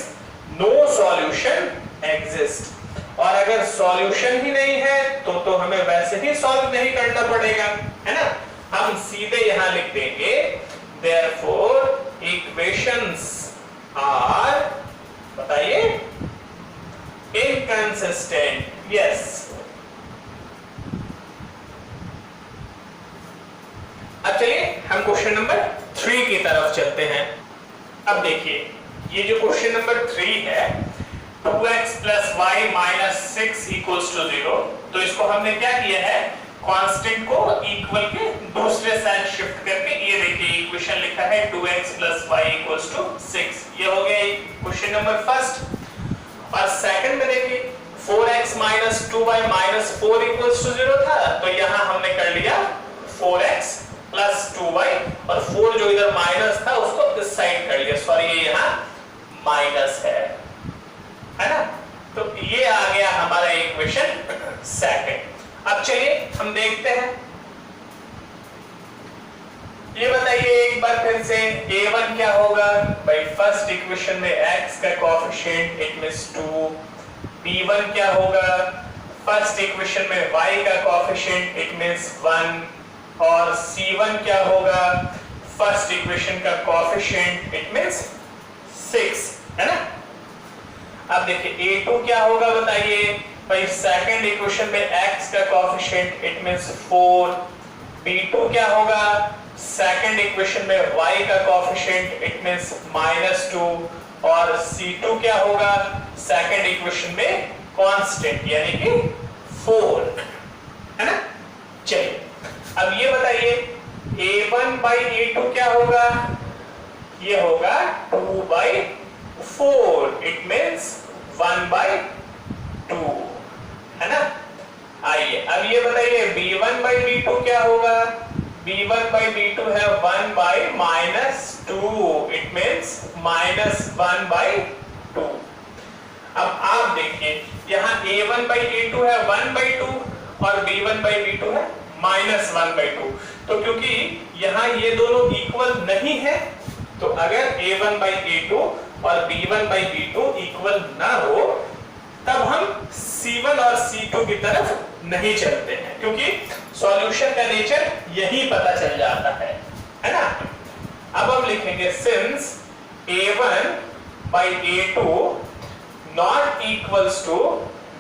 no solution exist. और अगर सॉल्यूशन ही नहीं है तो हमें वैसे ही सॉल्व नहीं करना पड़ेगा, है ना। हम सीधे यहां लिख देंगे therefore equations are, बताइए, inconsistent, yes। अब चलिए हम क्वेश्चन नंबर 3 की तरफ चलते हैं। अब देखिए ये जो क्वेश्चन नंबर 3 है 2x + y - 6 = 0, तो इसको हमने क्या किया है, कांस्टेंट को इक्वल के दूसरे साइड शिफ्ट करके ये देखिए इक्वेशन लिखा है 2x + y = 6। ये हो गया क्वेश्चन नंबर फर्स्ट। और सेकंड में देखिए 4x - 2y - 4 = 0 था, तो यहां हमने कर लिया 4x + 2y और 4 जो इधर माइनस था उसको इस साइड कर लिया, सॉरी ये यहां माइनस है ना। तो ये आ गया हमारा इक्वेशन सेकंड। अब चलिए हम देखते हैं, ये बताइए एक बार फिर से a1 क्या होगा? भाई फर्स्ट इक्वेशन में x का कोएफिशिएंट इट मींस 2। b1 क्या होगा? फर्स्ट इक्वेशन में y का कोएफिशिएंट इट मींस 1। और c1 क्या होगा? फर्स्ट इक्वेशन का कोएफिशिएंट इट मींस 6, है ना। अब देखिए a2 क्या होगा बताइए? भाई सेकंड इक्वेशन में x का कोएफिशिएंट इट मींस 4। b2 क्या होगा? सेकंड इक्वेशन में y का कोएफिशिएंट इट मींस -2। और c2 क्या होगा? सेकंड इक्वेशन में कांस्टेंट यानी कि 4, है ना। चलिए अब ये बताइए a1 by a2 क्या होगा? ये होगा 2/4, इट मींस 1/2, है ना। आइए अब ये बताइए b1 by b2 क्या होगा? b1 by b2 है 1/-2, इट मींस -1/2। अब आप देखिए यहां a1 by a2 है 1/2 और b1 by b2 है -1/2। तो क्योंकि यहां ये दोनों इक्वल नहीं है, तो अगर a1 by a2 और b1 by b2 इक्वल ना हो तब हम c1 और c2 की तरफ नहीं चलते हैं, क्योंकि सॉल्यूशन का नेचर यही पता चल जाता है ना। अब हम लिखेंगे since a1 by a2 not equals to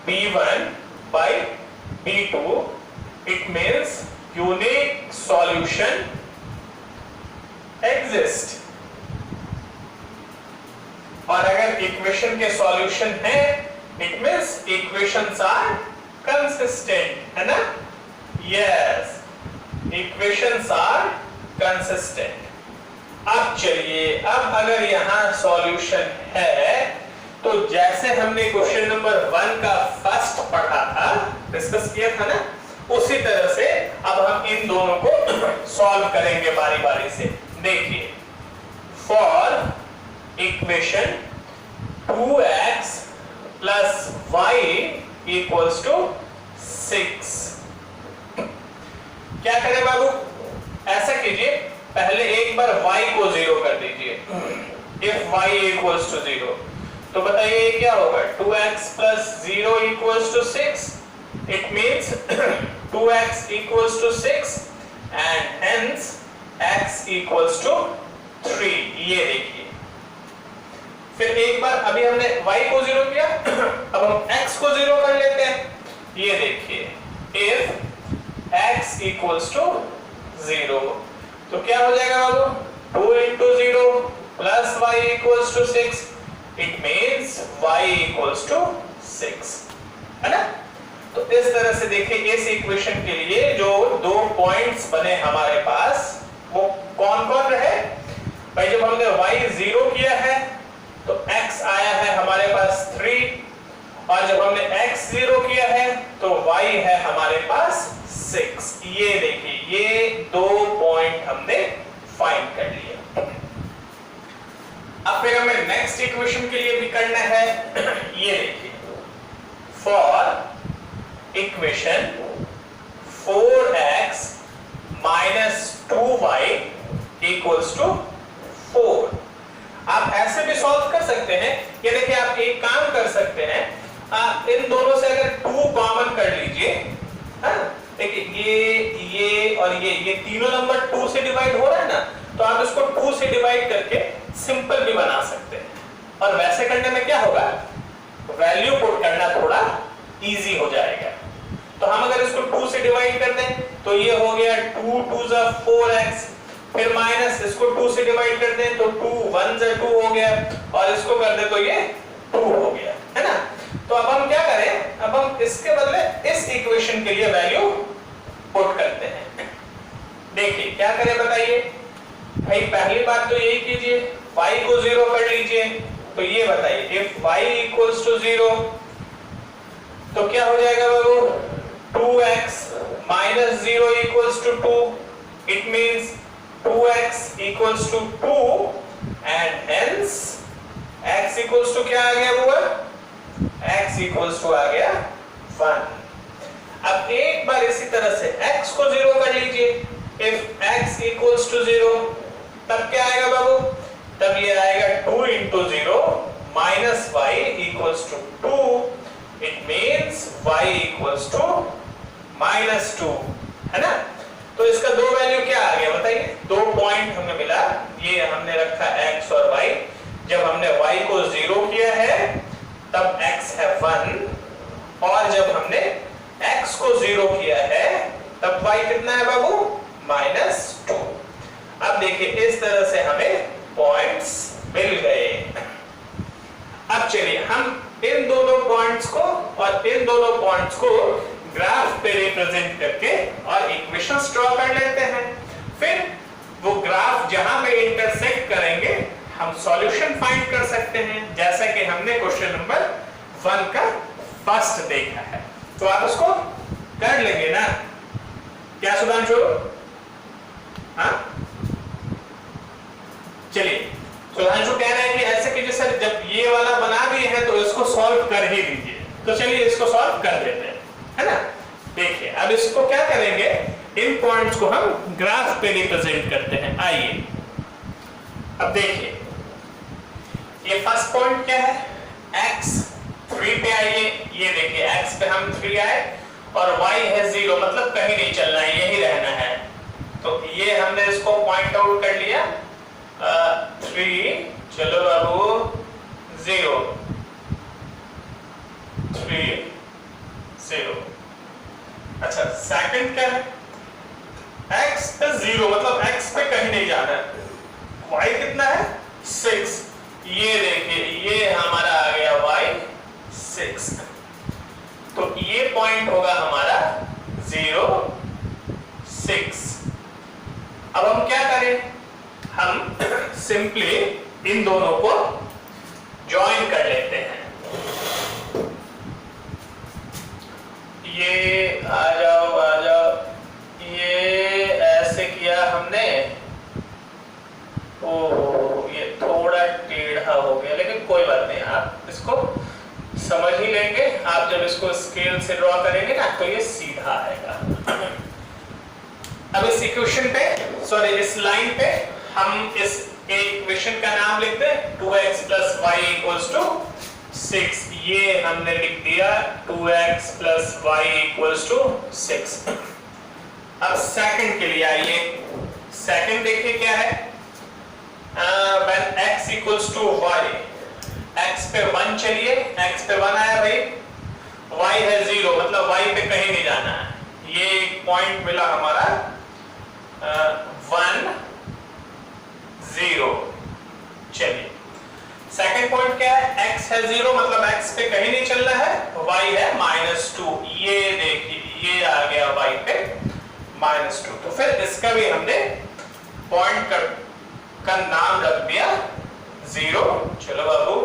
b1 by b2, it means unique solution exist। और अगर इक्वेशन के सॉल्यूशन है it means equations are consistent, है ना। Yes, equations are consistent. अब चलिए अब अगर यहां सॉल्यूशन है तो जैसे हमने क्वेश्चन नंबर 1 का फर्स्ट पढ़ा था, डिस्कस किया था ना, उसी तरह से अब हम इन दोनों को सॉल्व करेंगे बारी बारी से। देखिए for equation 2x + y equals to 6। क्या करें बाबू, ऐसा कीजिए, पहले एक बार y को 0 कर दीजिए। इफ y इक्वल्स टू 0 तो बताइए क्या होगा, 2x plus 0 equals to 6। It means 2x equals to 6 and hence x equals to 3। ये देखिए, फिर एक बार अभी हमने y को 0 किया, अब हम x को 0 कर लेते हैं। ये देखिए, if x equals to 0 तो क्या हो जाएगा बाबू, 2 into 0 plus y equals to 6। It means y equals to 6, है ना। तो इस तरह से देखिए, इस इक्वेशन के लिए जो दो पॉइंट्स बने हमारे पास वो कौन कौन रहे भाई। जब हमने y 0 किया है तो x आया है हमारे पास 3, और जब हमने x 0 किया है तो y है हमारे पास 6। ये देखिए, ये दो पॉइंट हमने फाइंड कर लिए। अब फिर हमें नेक्स्ट इक्वेशन के लिए भी करना है। ये देखिए, for equation 4x minus 2y equals to 4। आप ऐसे भी सॉल्व कर सकते हैं। ये देखिए, आप एक काम कर सकते हैं, आप इन दोनों से अगर 2 कॉमन कर लीजिए, देखिए ये और ये तीनों नंबर 2 से डिवाइड हो रहा है ना, तो आप इसको 2 से डिवाइड करके सिंपल भी बना सकते हैं। और वैसे करने में क्या होगा, वैल्यू पुट करना थोड़ा इजी हो जाएगा। तो हम अगर इसको 2 से डिवाइड कर दें तो ये हो गया 2 2 4x, फिर माइनस इसको 2 से डिवाइड कर दें तो 2 1 2 हो गया, और इसको कर दे तो ये 2 हो गया, है ना। तो अब हम क्या करें, अब हम इसके बदले इस इक्वेशन के लिए वैल्यू पुट करते हैं। देखिए क्या करें बताइए भाई। पहली बात तो यही कीजिए, y को 0 कर लीजिए। तो ये बताइए, इफ y इक्वल्स टू 0 तो क्या हो जाएगा बाबू, 2x minus 0 equals to 2। It means 2x equals to 2 and hence x equals to क्या आ गया वो, x equals to आ गया 1। अब एक बार इसी तरह से x को 0 कर लीजिए। If x equals to 0 तब क्या आएगा बाबू, तब ये आएगा 2 into 0 minus y equals to 2। It means y equals to minus 2, है ना। तो इसका दो वैल्यू क्या आ गया बताइए, दो पॉइंट हमें मिला। ये हमने रखा x और y। जब हमने y को 0 किया है तब x है 1, और जब हमने x को 0 किया है तब y कितना है बाबू, -2। अब देखिए, इस तरह से हमें पॉइंट्स मिल गए। अब चलिए हम इन दोनों पॉइंट्स को और इन दोनों पॉइंट्स को ग्राफ पे रिप्रेजेंट करके और इक्वेशंस ड्रॉ कर लेते हैं। फिर वो ग्राफ जहां पे इंटरसेक्ट करेंगे हम सॉल्यूशन फाइंड कर सकते हैं, जैसा कि हमने क्वेश्चन नंबर 1 का फर्स्ट देखा है। तो आप उसको कर लेंगे ना, क्या सुधांशु? हाँ चलिए, सुधांशु कह रहे हैं कि ऐसे कीजिए सर, जब ये वाला बना दिए हैं तो इसको सॉल्व कर ही दीजिए। तो चलिए इसको सॉल्व कर देते हैं, है ना। देखिए अब इसको क्या करेंगे, इन पॉइंट्स को हम ग्राफ पे रिप्रेजेंट करते हैं। आइए अब देखिए, ये फर्स्ट पॉइंट क्या है, x 3 पे आइए। ये देखिए x पे हम 3 आए और y है 0, मतलब कहीं नहीं चलना है, यही रहना है। तो ये हमने इसको पॉइंट आउट कर लिया। 3 चलो बाबू 0 3 0। अच्छा सेकंड क्या है, x पे 0, मतलब x पे कहीं नहीं जाना है। y कितना है 6। ये देखिए, ये हमारा आ गया y 6। तो ये पॉइंट होगा हमारा 0 6। अब हम क्या करें, हम सिंपली इन दोनों को ज्वाइन कर लेते हैं। ये आ जाओ, ये ऐसे किया हमने। ओह ये थोड़ा टेढ़ा हो गया, लेकिन कोई बात नहीं, आप इसको समझ ही लेंगे। आप जब इसको स्केल से ड्रॉ करेंगे ना तो ये सीधा आएगा। अब इस इक्वेशन पे, सॉरी इस लाइन पे हम इस इक्वेशन का नाम लिख दें 2x + y = 6। ये हमने लिख दिया 2x + y = 6। अब सेकंड के लिए आइए, सेकंड देखिए क्या है। when x = y, x पे 1 चलिए, x पे 1 आया भाई, y है 0, मतलब y पे कहीं नहीं जाना है। ये पॉइंट मिला हमारा 1 0। चलिए सेकंड पॉइंट क्या है, x है 0, मतलब x पे कहीं नहीं चलना है, y है -2। ये देखिए ये आ गया y पे -2। तो फिर इसका भी हमने पॉइंट का नाम रख दिया 0। चलो बाबू,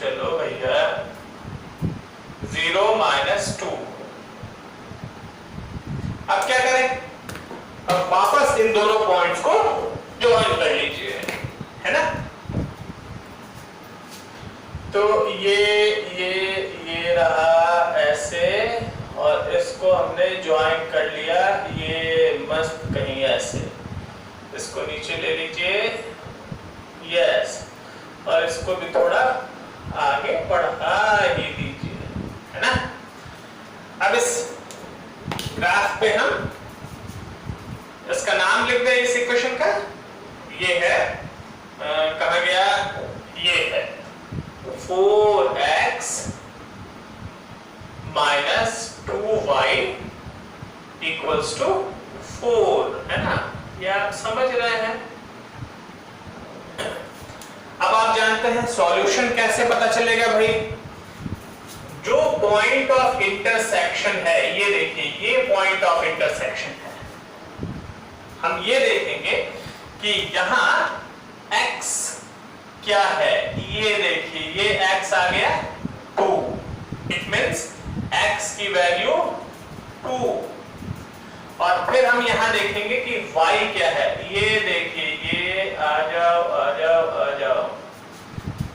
चलो भैया 0 -2। अब क्या करें, अब वापस इन दोनों पॉइंट्स को ज्वाइन कर लीजिए, है ना। तो ये रहा ऐसे, और इसको हमने ज्वाइन कर लिया, ये मस्त कहीं ऐसे। इसको नीचे ले लीजिए, यस, और इसको भी थोड़ा आगे बढ़ा ही दीजिए, है ना। अब इस ग्राफ पे हम इसका नाम लिख दें इस इक्वेशन का। ये है कहा गया, ये है 4x - 2y = 4, है ना। ये आप समझ रहे हैं। अब आप जानते हैं सॉल्यूशन कैसे पता चलेगा भाई। जो पॉइंट ऑफ इंटरसेक्शन है, ये देखिए ये पॉइंट ऑफ इंटरसेक्शन है। हम ये देखेंगे कि यहां x क्या है, ये देखिए ये x आ गया 2, इट मींस x की वैल्यू 2। और फिर हम यहां देखेंगे कि y क्या है, ये देखिए ये आ जाओ आ जाओ आ जाओ,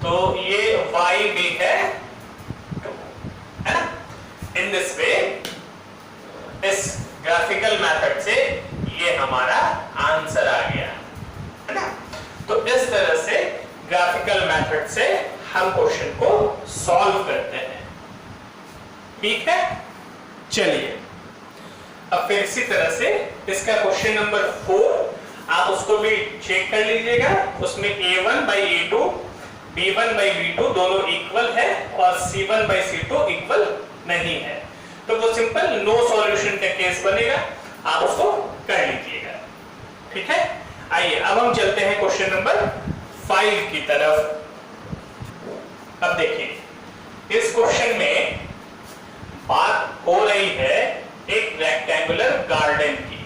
तो ये y भी है 2, है ना। इन दिस वे, इस ग्राफिकल मेथड से ये हमारा आंसर आ गया, है ना। तो इस तरह से ग्राफिकल मेथड से हम क्वेश्चन को सॉल्व करते हैं, ठीक है। चलिए अब फिर इसी तरह से इसका क्वेश्चन नंबर 4 आप उसको भी चेक कर लीजिएगा। उसमें a1/a2 b1/b2 दोनों इक्वल है और c1/c2 इक्वल नहीं है, तो वो सिंपल नो सॉल्यूशन का केस बनेगा, आप उसको कर लीजिएगा, ठीक है। आइए अब हम चलते हैं क्वेश्चन नंबर 5 की तरफ। अब देखिए इस क्वेश्चन में बात हो रही है एक रेक्टेंगुलर गार्डन की,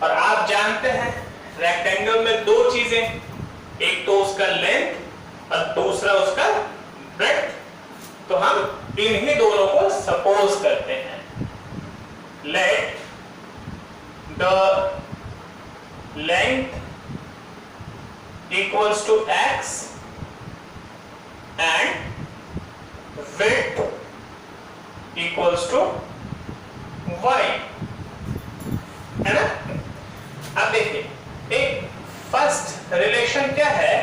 और आप जानते हैं रेक्टेंगल में दो चीजें, एक तो उसका लेंथ और दूसरा उसका ब्रेड्थ। तो हम इन्हीं दोनों को सपोज करते हैं। Let the length equals to x and width equals to y, है ना। अब देखिए एक फर्स्ट रिलेशन क्या है,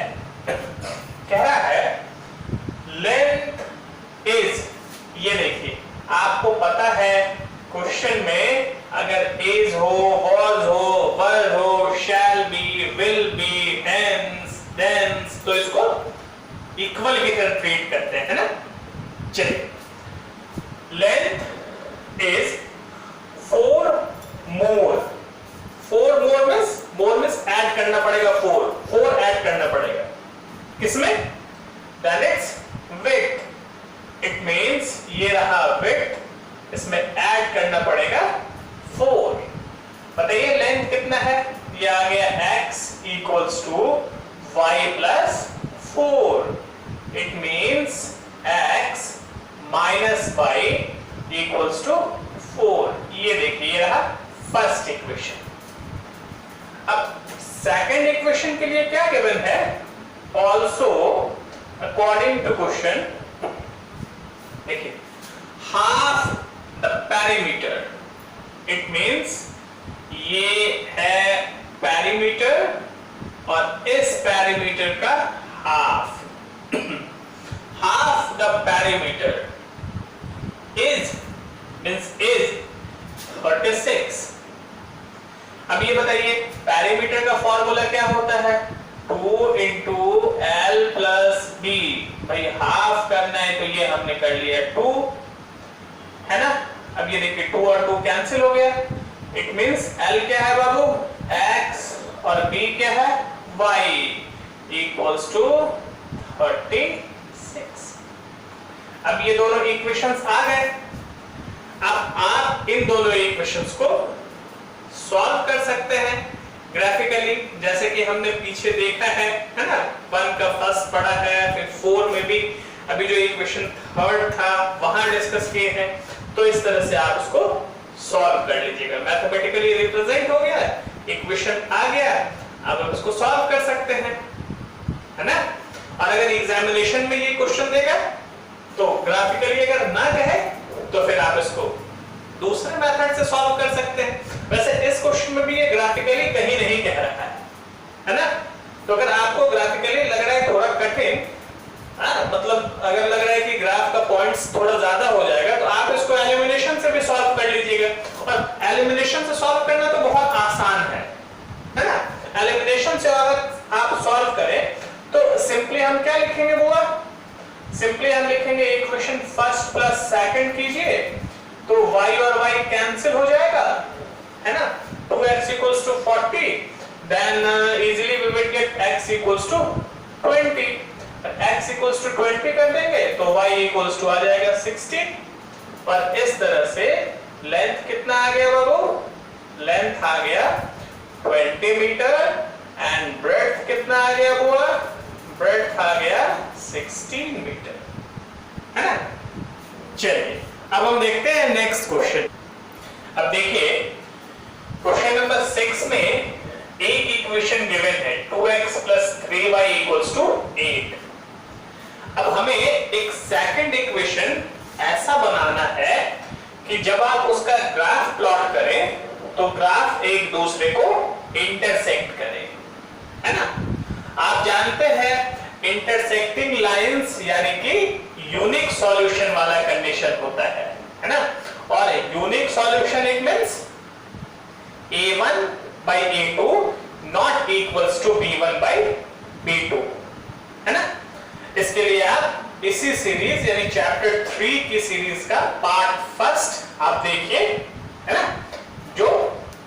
कह रहा है लेंथ इज, ये देखिए आपको पता है क्वेश्चन में अगर इज हो, वाज हो, वर हो, shall be, will be, hence, thence, तो इसको इक्वल की तरह ट्रीट करते हैं, ना। चलिए length is 4 more means add करना पड़ेगा, 4 ऐड करना पड़ेगा किसमें, then it's width, it means ये रहा width, इसमें ऐड करना पड़ेगा 4। बताइए लेंथ कितना है, ये आ गया x equals to y plus 4, it means x minus y equals to 4। ये देखिए ये रहा फर्स्ट इक्वेशन। अब सेकंड इक्वेशन के लिए क्या गिवन है, ऑल्सो अकॉर्डिंग टू क्वेश्चन देखिए half the perimeter, it means ये है पेरीमीटर और इस पेरीमीटर का half half the perimeter is means is 36। अब ये बताइए पेरीमीटर का फॉर्मूला क्या होता है, 2 इंटू एल प्लस बी। भाई हाफ करना है तो ये हमने कर लिया 2, है ना। अब ये देखिए 2 और 2 कैंसिल हो गया, इट मींस एल क्या है बाबू, x और b क्या है, y इक्वल्स टू 36। अब ये दोनों इक्वेशंस आ गए। अब आप इन दोनों इक्वेशंस को सॉल्व कर सकते हैं ग्राफिकली, जैसे कि हमने पीछे देखा है ना। 1 का फर्स्ट पढ़ा है, फिर 4 में भी अभी जो इक्वेशन थर्ड था वहां डिस्कस किए हैं। तो इस तरह से आप उसको सॉल्व कर लीजिएगा, मैथमेटिकली रिप्रेजेंट हो गया, इक्वेशन आ गया, अब आप इसको सॉल्व कर सकते हैं, है ना। और अगर एग्जामिनेशन में ये क्वेश्चन देगा तो ग्राफिकली अगर ना कहे तो फिर आप इसको दूसरे मेथड से सॉल्व कर सकते हैं। वैसे इस क्वेश्चन में भी ये ग्राफिकली कहीं नहीं कह रहा है ना। तो अगर आपको ग्राफिकली लग रहा है थोड़ा कठिन, मतलब अगर लग रहा है कि ग्राफ का पॉइंट्स थोड़ा ज्यादा हो जाएगा तो आप इसको एलिमिनेशन से भी सॉल्व कर लीजिएगा। और एलिमिनेशन से सॉल्व करना तो बहुत आसान है ना। एलिमिनेशन से अगर आप सॉल्व करें तो सिंपली हम क्या लिखेंगे बुआ, सिंपली हम लिखेंगे इक्वेशन फर्स्ट प्लस सेकंड कीजिए तो y और y कैंसिल हो जाएगा, है ना। 2x equals to 40, then easily we will get x equals to 20। x equals to 20 कर देंगे तो y equals to आ जाएगा 16। और इस तरह से लेंथ कितना आ गया बाबू, लेंथ आ गया 20 मीटर एंड ब्रेड्थ कितना आ गया बुआ, ब्रेड्थ आ गया 16 मीटर, है ना। चलिए अब हम देखते हैं नेक्स्ट क्वेश्चन। अब देखिए क्वेश्चन नंबर 6 में एक इक्वेशन गिवन है 2x plus 3y equals to 8। अब हमें एक सेकंड इक्वेशन ऐसा बनाना है कि जब आप उसका ग्राफ प्लॉट करें तो ग्राफ एक दूसरे को इंटरसेक्ट करें, है ना। आप जानते हैं इंटरसेक्टिंग लाइंस यानी कि यूनिक सॉल्यूशन वाला कंडीशन होता है ना। और unique solution it means a1 by a2 not equals to b1 by b2, है ना। इसके लिए आप इसी सीरीज यानी चैप्टर 3 की सीरीज का पार्ट फर्स्ट आप देखिए, है ना, जो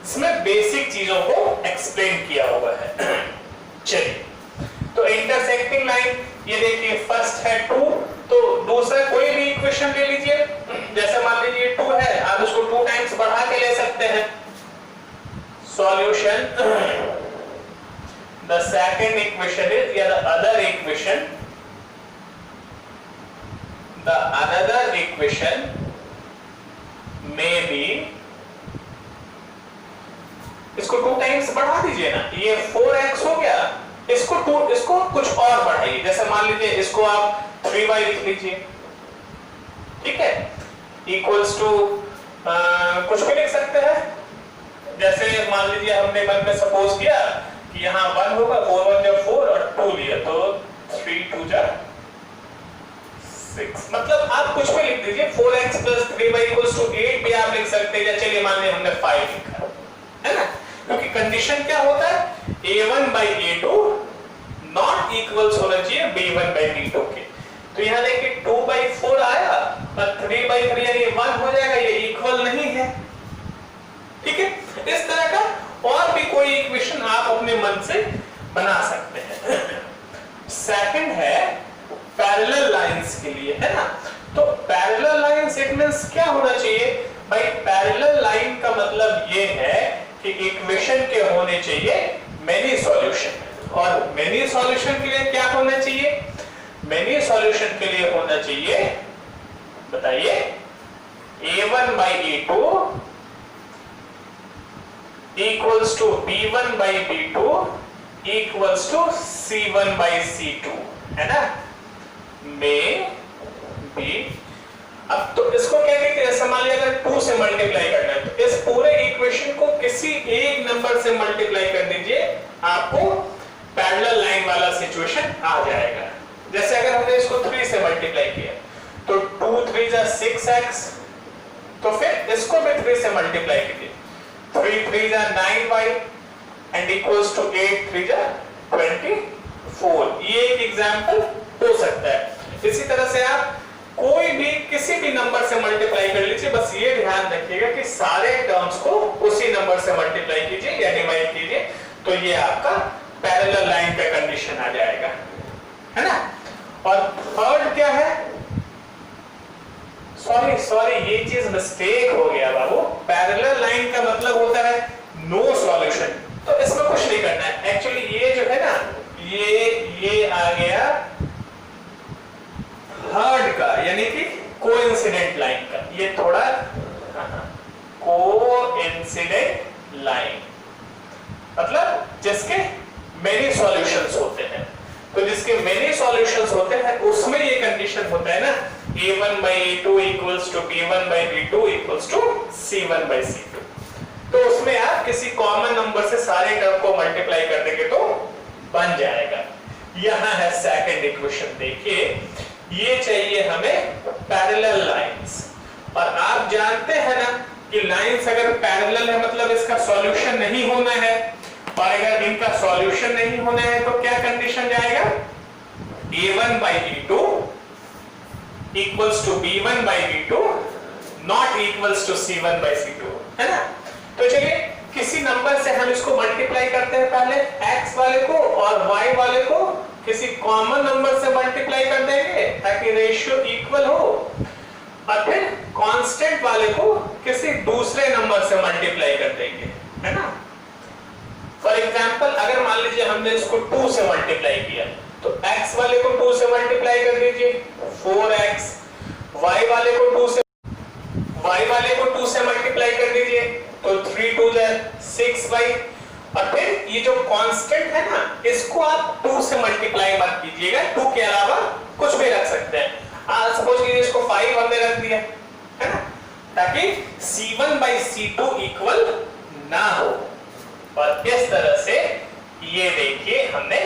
इसमें बेसिक चीजों को एक्सप्लेन किया हुआ है। चलिए तो इंटरसेक्टिंग लाइन ये देखिए फर्स्ट है 2, तो दूसरा कोई भी इक्वेशन ले लीजिए, जैसे मान लीजिए 2 है, आप इसको 2 टाइम्स बढ़ा के ले सकते हैं। Solution the second equation is या द अदर इक्वेशन में भी इसको 2 टाइम्स बढ़ा दीजिए ना, ये 4x हो गया, इसको कुछ और बढ़ाइए, जैसे मान लीजिए इसको आप 3y लिख लीजिए, ठीक है, इक्वल्स टू कुछ भी लिख सकते हैं। जैसे मान लीजिए हमने मन में सपोज किया कि यहाँ 1 होगा, 4 1 जब 4 और 2 लिया तो 3 2 जा 6, मतलब आप कुछ भी लिख दीजिए। 4x plus 3y equals to 8 भी आप लिख सकते हैं, या चलिए मान लीजिए हमने 5 लिखा, है ना, क्योंकि कंडीशन क्या होता है, a1 by a2 not equals होना चाहिए b1 by b2 के। तो यहाँ देखिए 2 by 4 आया और 3 by 3 यानी 1 हो जाएगा, ये इक्वल नहीं है, ठीक है। इस तरह का और भी कोई इक्वेशन आप अपने मन से बना सकते हैं। सेकंड है पैरेलल लाइंस के लिए, है ना। तो पैरेलल लाइंस इट मींस क्या होना चाहिए भाई, पैरेलल लाइन का मतलब ये है कि इक्वेशन के होने चाहिए मेनी सॉल्यूशन, और मेनी सॉल्यूशन के लिए क्या होना चाहिए, मेनी सॉल्यूशन के लिए होना चाहिए बताइए a1 by a2 equals to b1 by b2 equals to c1 by c2, है ना, में भी अब तो इसको क्या कहते हैं, जैसे मान लिया अगर 2 से मल्टीप्लाई करना है तो इस पूरे इक्वेशन को किसी एक नंबर से मल्टीप्लाई कर दीजिए, आपको पैरेलल लाइन वाला सिचुएशन आ जाएगा। जैसे अगर हमने इसको 3 से मल्टीप्लाई किया तो 2 3 जा 6x, तो फिर इसको भी 3 से मल्टीप्लाई कीजिए, 3 3 जा 9y एंड इक्वल्स टू 8 3 जा 24। ये एक एग्जांपल हो सकता है। इसी तरह से आप कोई भी किसी भी नंबर से मल्टीप्लाई कर लीजिए, बस ये ध्यान रखिएगा कि सारे टर्म्स को उसी नंबर से मल्टीप्लाई कीजिए या डिवाइड कीजिए, तो ये आपका पैरेलल लाइन का कंडीशन आ जाएगा, है ना। और थर्ड क्या है, सॉरी ये चीज मिस्टेक हो गया बाबू। पैरेलल लाइन का मतलब होता है नो सॉल्यूशन, तो इसमें कुछ नहीं करना है। एक्चुअली ये जो है ना, ये आ गया थर्ड का, यानी कि कोइंसिडेंट लाइन का। ये थोड़ा कोइंसिडेंट लाइन मतलब जिसके मेनी सॉल्यूशंस होते हैं, तो जिसके मेनी सॉल्यूशंस होते हैं उसमें ये कंडीशन होता है ना, a1 by a2 equals to b1 by b2 equals to c1 by c2। तो उसमें आप किसी कॉमन नंबर से सारे टर्म को मल्टीप्लाई कर देंगे तो बन जाएगा। यहां है सेकंड इक्वेशन, देखिए ये चाहिए हमें पैरेलल लाइंस, और आप जानते हैं ना कि लाइंस अगर पैरेलल है मतलब इसका सॉल्यूशन नहीं होना है, और अगर इनका सॉल्यूशन नहीं होना है तो क्या कंडीशन जाएगा, a1 by b2 equals to b1 by b2 not equals to c1 by c2, है ना। तो चलिए किसी नंबर से हम इसको मल्टीप्लाई करते हैं, पहले x वाले को और y वाले को किसी कॉमन नंबर से मल्टीप्लाई कर देंगे ताकि रेशियो इक्वल हो, और फिर कांस्टेंट वाले को किसी दूसरे नंबर से मल्टीप्लाई कर देंगे, है ना। फॉर एग्जांपल अगर मान लीजिए हमने इसको 2 से मल्टीप्लाई किया तो x वाले को 2 से मल्टीप्लाई कर दीजिए 4x, y वाले को 2 से मल्टीप्लाई कर दीजिए तो 3 2 6y, और फिर ये जो कांस्टेंट है ना इसको आप 2 से मल्टीप्लाई मत कीजिएगा, 2 के अलावा कुछ भी रख सकते हैं। सपोज कीजिए इसको 5 हमने रख दिया, है ना, ताकि c1 by c2 इक्वल ना हो। और इस तरह से ये देखिए हमने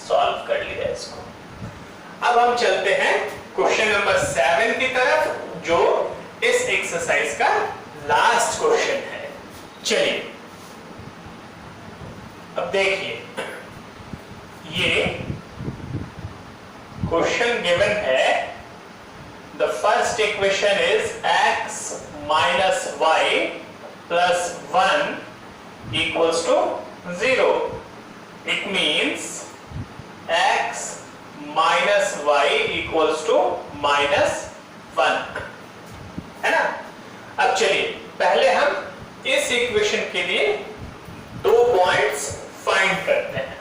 सॉल्व कर लिया इसको। अब हम चलते हैं क्वेश्चन नंबर 7 की तरफ, जो इस एक्सरसाइज का लास्ट क्वेश्चन है। चलिए अब देखिए, ये क्वेश्चन गिवन है, the first equation is x minus y plus 1 equals to 0. It means x minus y equals to -1, है ना। अब चलिए पहले हम इस इक्वेशन के लिए 2 पॉइंट्स फाइंड करते हैं।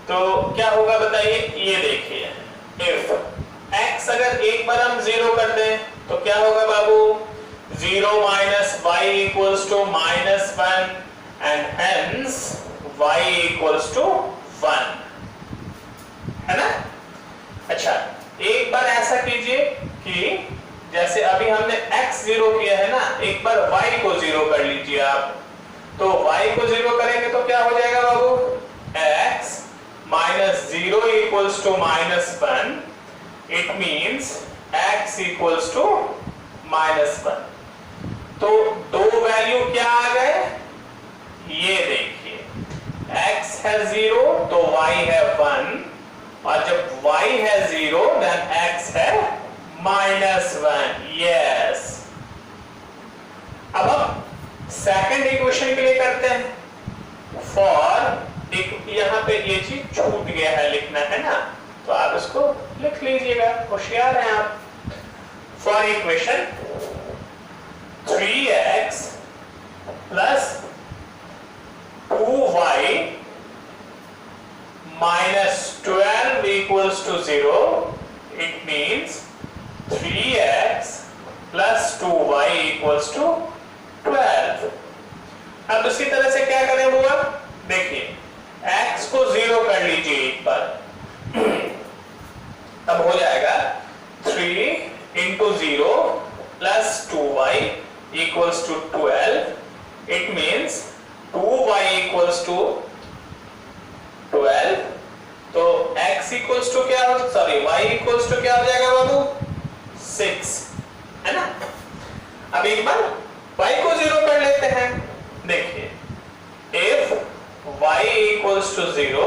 तो क्या होगा बताइए, ये देखिए, इफ x अगर एक बार हम 0 कर दें तो क्या होगा बाबू, 0 minus y equals to -1 and hence y equals to 1, है ना। अच्छा एक बार ऐसा कीजिए कि जैसे अभी हमने x 0 किया है ना, एक बार y को 0 कर लीजिए आप, तो y को 0 करेंगे तो क्या हो जाएगा बाबू, x minus 0 equals to -1, it means x equals to -1। तो दो वैल्यू क्या आ गए, ये देखिए, x है 0 तो y है 1, और जब y है 0 then x है -1। यस, अब हम सेकंड इक्वेशन के लिए करते हैं। फॉर, यहां पे ये चीज छूट गया है लिखना, है ना, तो आप इसको लिख लीजिएगा, होशियार हैं आप। For equation 3x plus 2y minus 12 equals to 0, it means 3x plus 2y equals to 12। अब उसी तरह से क्या करें हुआ, देखिए x को 0 कर लीजिए एक बार, तब हो जाएगा 3 plus 2y equals to 12. It means 2y equals to 12. तो x equals to क्या हो, सॉरी y equals to क्या हो जाएगा बाबू, 6, है ना। अब एक बार y को 0 कर लेते हैं। देखिए if y equals to 0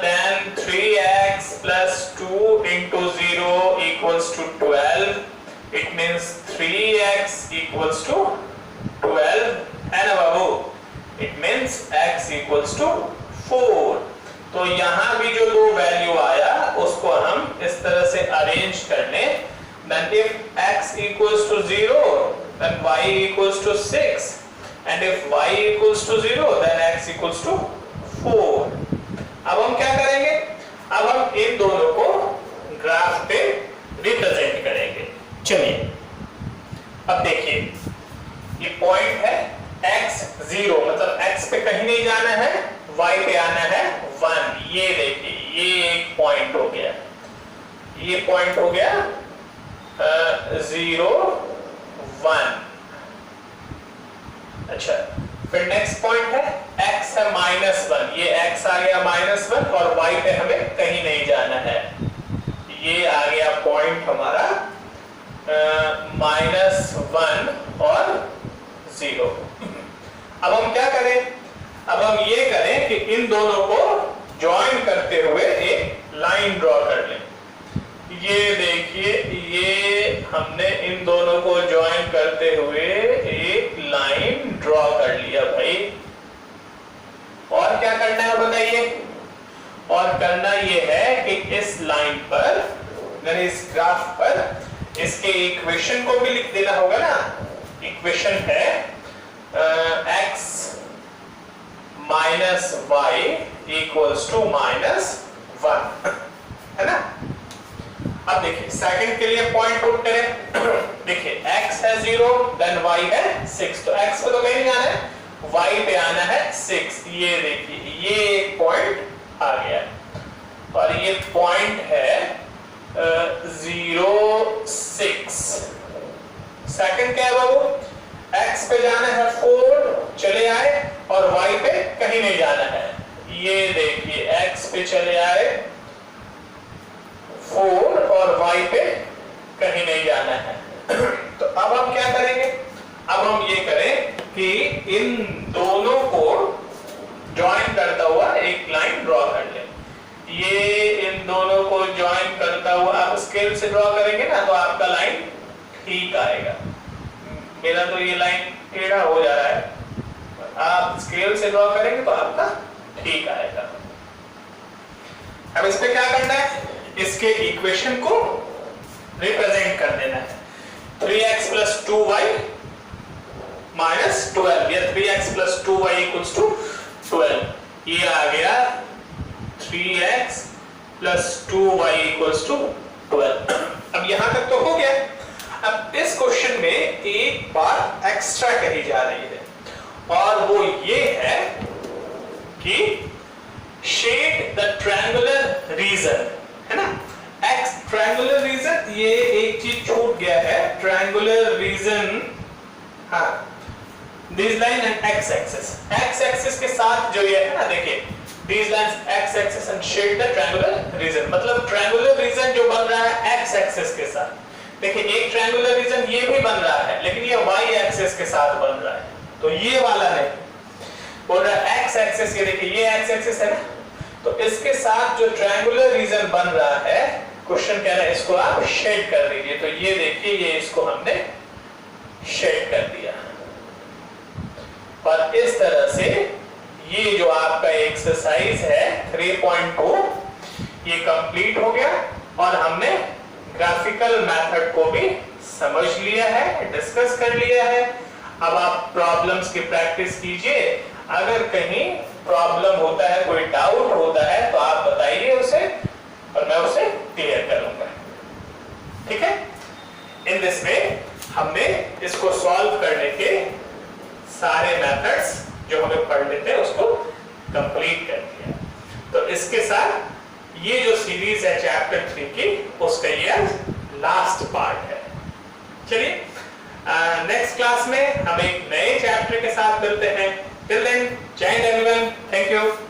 then 3x plus 2 into 0 equals to 12. It means 3x equals to 12, है ना बाबू। It means x equals to 4। तो यहां भी जो दो वैल्यू आया उसको हम इस तरह से अरेंज कर लें। Then if x equals to 0 then y equals to 6 and if y equals to 0 then x equals to 4। अब हम क्या करेंगे, अब हम इन दोनों को ग्राफ पे रिप्रेजेंट करेंगे। चलिए अब देखिए ये पॉइंट है x 0, मतलब x पे कहीं नहीं जाना है, y पे आना है 1। ये देखिए ये एक पॉइंट हो गया, ये पॉइंट हो गया 0 1। अच्छा फिर नेक्स्ट पॉइंट है x है -1, ये x आ गया -1 और y पे हमें कहीं नहीं जाना है, ये आ गया पॉइंट हमारा -1 और 0। अब हम क्या करें, अब हम ये करें कि इन दोनों को ज्वाइन करते हुए एक लाइन ड्रॉ कर लें। ये देखिए ये हमने इन दोनों को ज्वाइन करते हुए एक लाइन ड्रॉ कर लिया भाई। और क्या करना है बताइए, और करना ये है कि इस लाइन पर यानी इस ग्राफ पर इसके इक्वेशन को भी लिख देना होगा ना। इक्वेशन है x minus y equals to -1, है ना। अब देखिए सेकंड के लिए पॉइंट पुट करें। देखिए x है 0 देन y है 6, तो x पे तो कहीं नहीं जाना है, y पे आना है 6। ये देखिए ये एक पॉइंट आ गया और ये पॉइंट है 0 6। सेकंड क्या है बाबू, x पे जाना है 4, चले आए, और y पे कहीं नहीं जाना है। ये देखिए x पे चले आए 4 और y पे कहीं नहीं जाना है। तो अब हम क्या करेंगे, अब हम ये करें कि इन दोनों को ज्वाइन करता हुआ एक लाइन ड्रॉ कर लें। ये इन दोनों को ज्वाइन करता हुआ आप स्केल से ड्रॉ करेंगे ना तो आपका लाइन ठीक आएगा। मेरा तो ये लाइन टेढ़ा हो जा रहा है, आप स्केल से ड्रॉ करेंगे तो आपका ठीक आएगा। अब इस पे क्या करना है, इसके इक्वेशन को रिप्रेजेंट कर देना है। 3x plus 2y minus 12 या 3x plus 2y equals to 12। ये आ गया 3x plus 2y equals to 12। अब यहां तक तो हो गया। अब इस क्वेश्चन में एक बात एक्स्ट्रा कही जा रही है और वो ये है कि शेड द ट्रायंगुलर रीजन, है ना। एक्स ट्रायंगुलर रीजन, ये एक चीज छूट गया है, ट्रायंगुलर रीजन, हाँ this line and x axis के साथ जो ये है ना, देखिए this lines x axis and shade the triangular region, मतलब ट्रायंगुलर रीजन जो बन रहा है एक्स एक्सिस के साथ। देखिए एक ट्रायंगुलर रीजन ये भी बन रहा है लेकिन ये वाई एक्सिस के साथ बन रहा है, तो ये वाला नहीं, बोल रहा है एक्स एक्सिस। ये देखिए ये एक्स एक्सिस है ना, तो इसके साथ जो ट्रायंगुलर रीजन बन रहा है, क्वेश्चन कह रहा है इसको आप शेड कर दीजिए। तो ये देखिए ये इसको हमने शेड कर दिया और इस तरह से ये जो आपका एक्सरसाइज है 3.2 ये कंप्लीट हो गया और हमने ग्राफिकल मेथड को भी समझ लिया है, डिस्कस कर लिया है। अब आप प्रॉब्लम्स की प्रैक्टिस कीजिए, अगर कहीं प्रॉब्लम होता है, कोई डाउट होता है तो आप बताइए उसे और मैं उसे क्लियर करूंगा, ठीक है। इन दिस वे हमने इसको सॉल्व करने के सारे मेथड्स जो हमें पढ़ने थे उसको कंप्लीट कर दिया। तो इसके साथ ये जो सीरीज है चैप्टर 3 की उसका ये लास्ट पार्ट है। चलिए क्लास में हम एक नए चैप्टर के साथ मिलते हैं। टिल देन, जय हिंद एवरीवन, थैंक यू।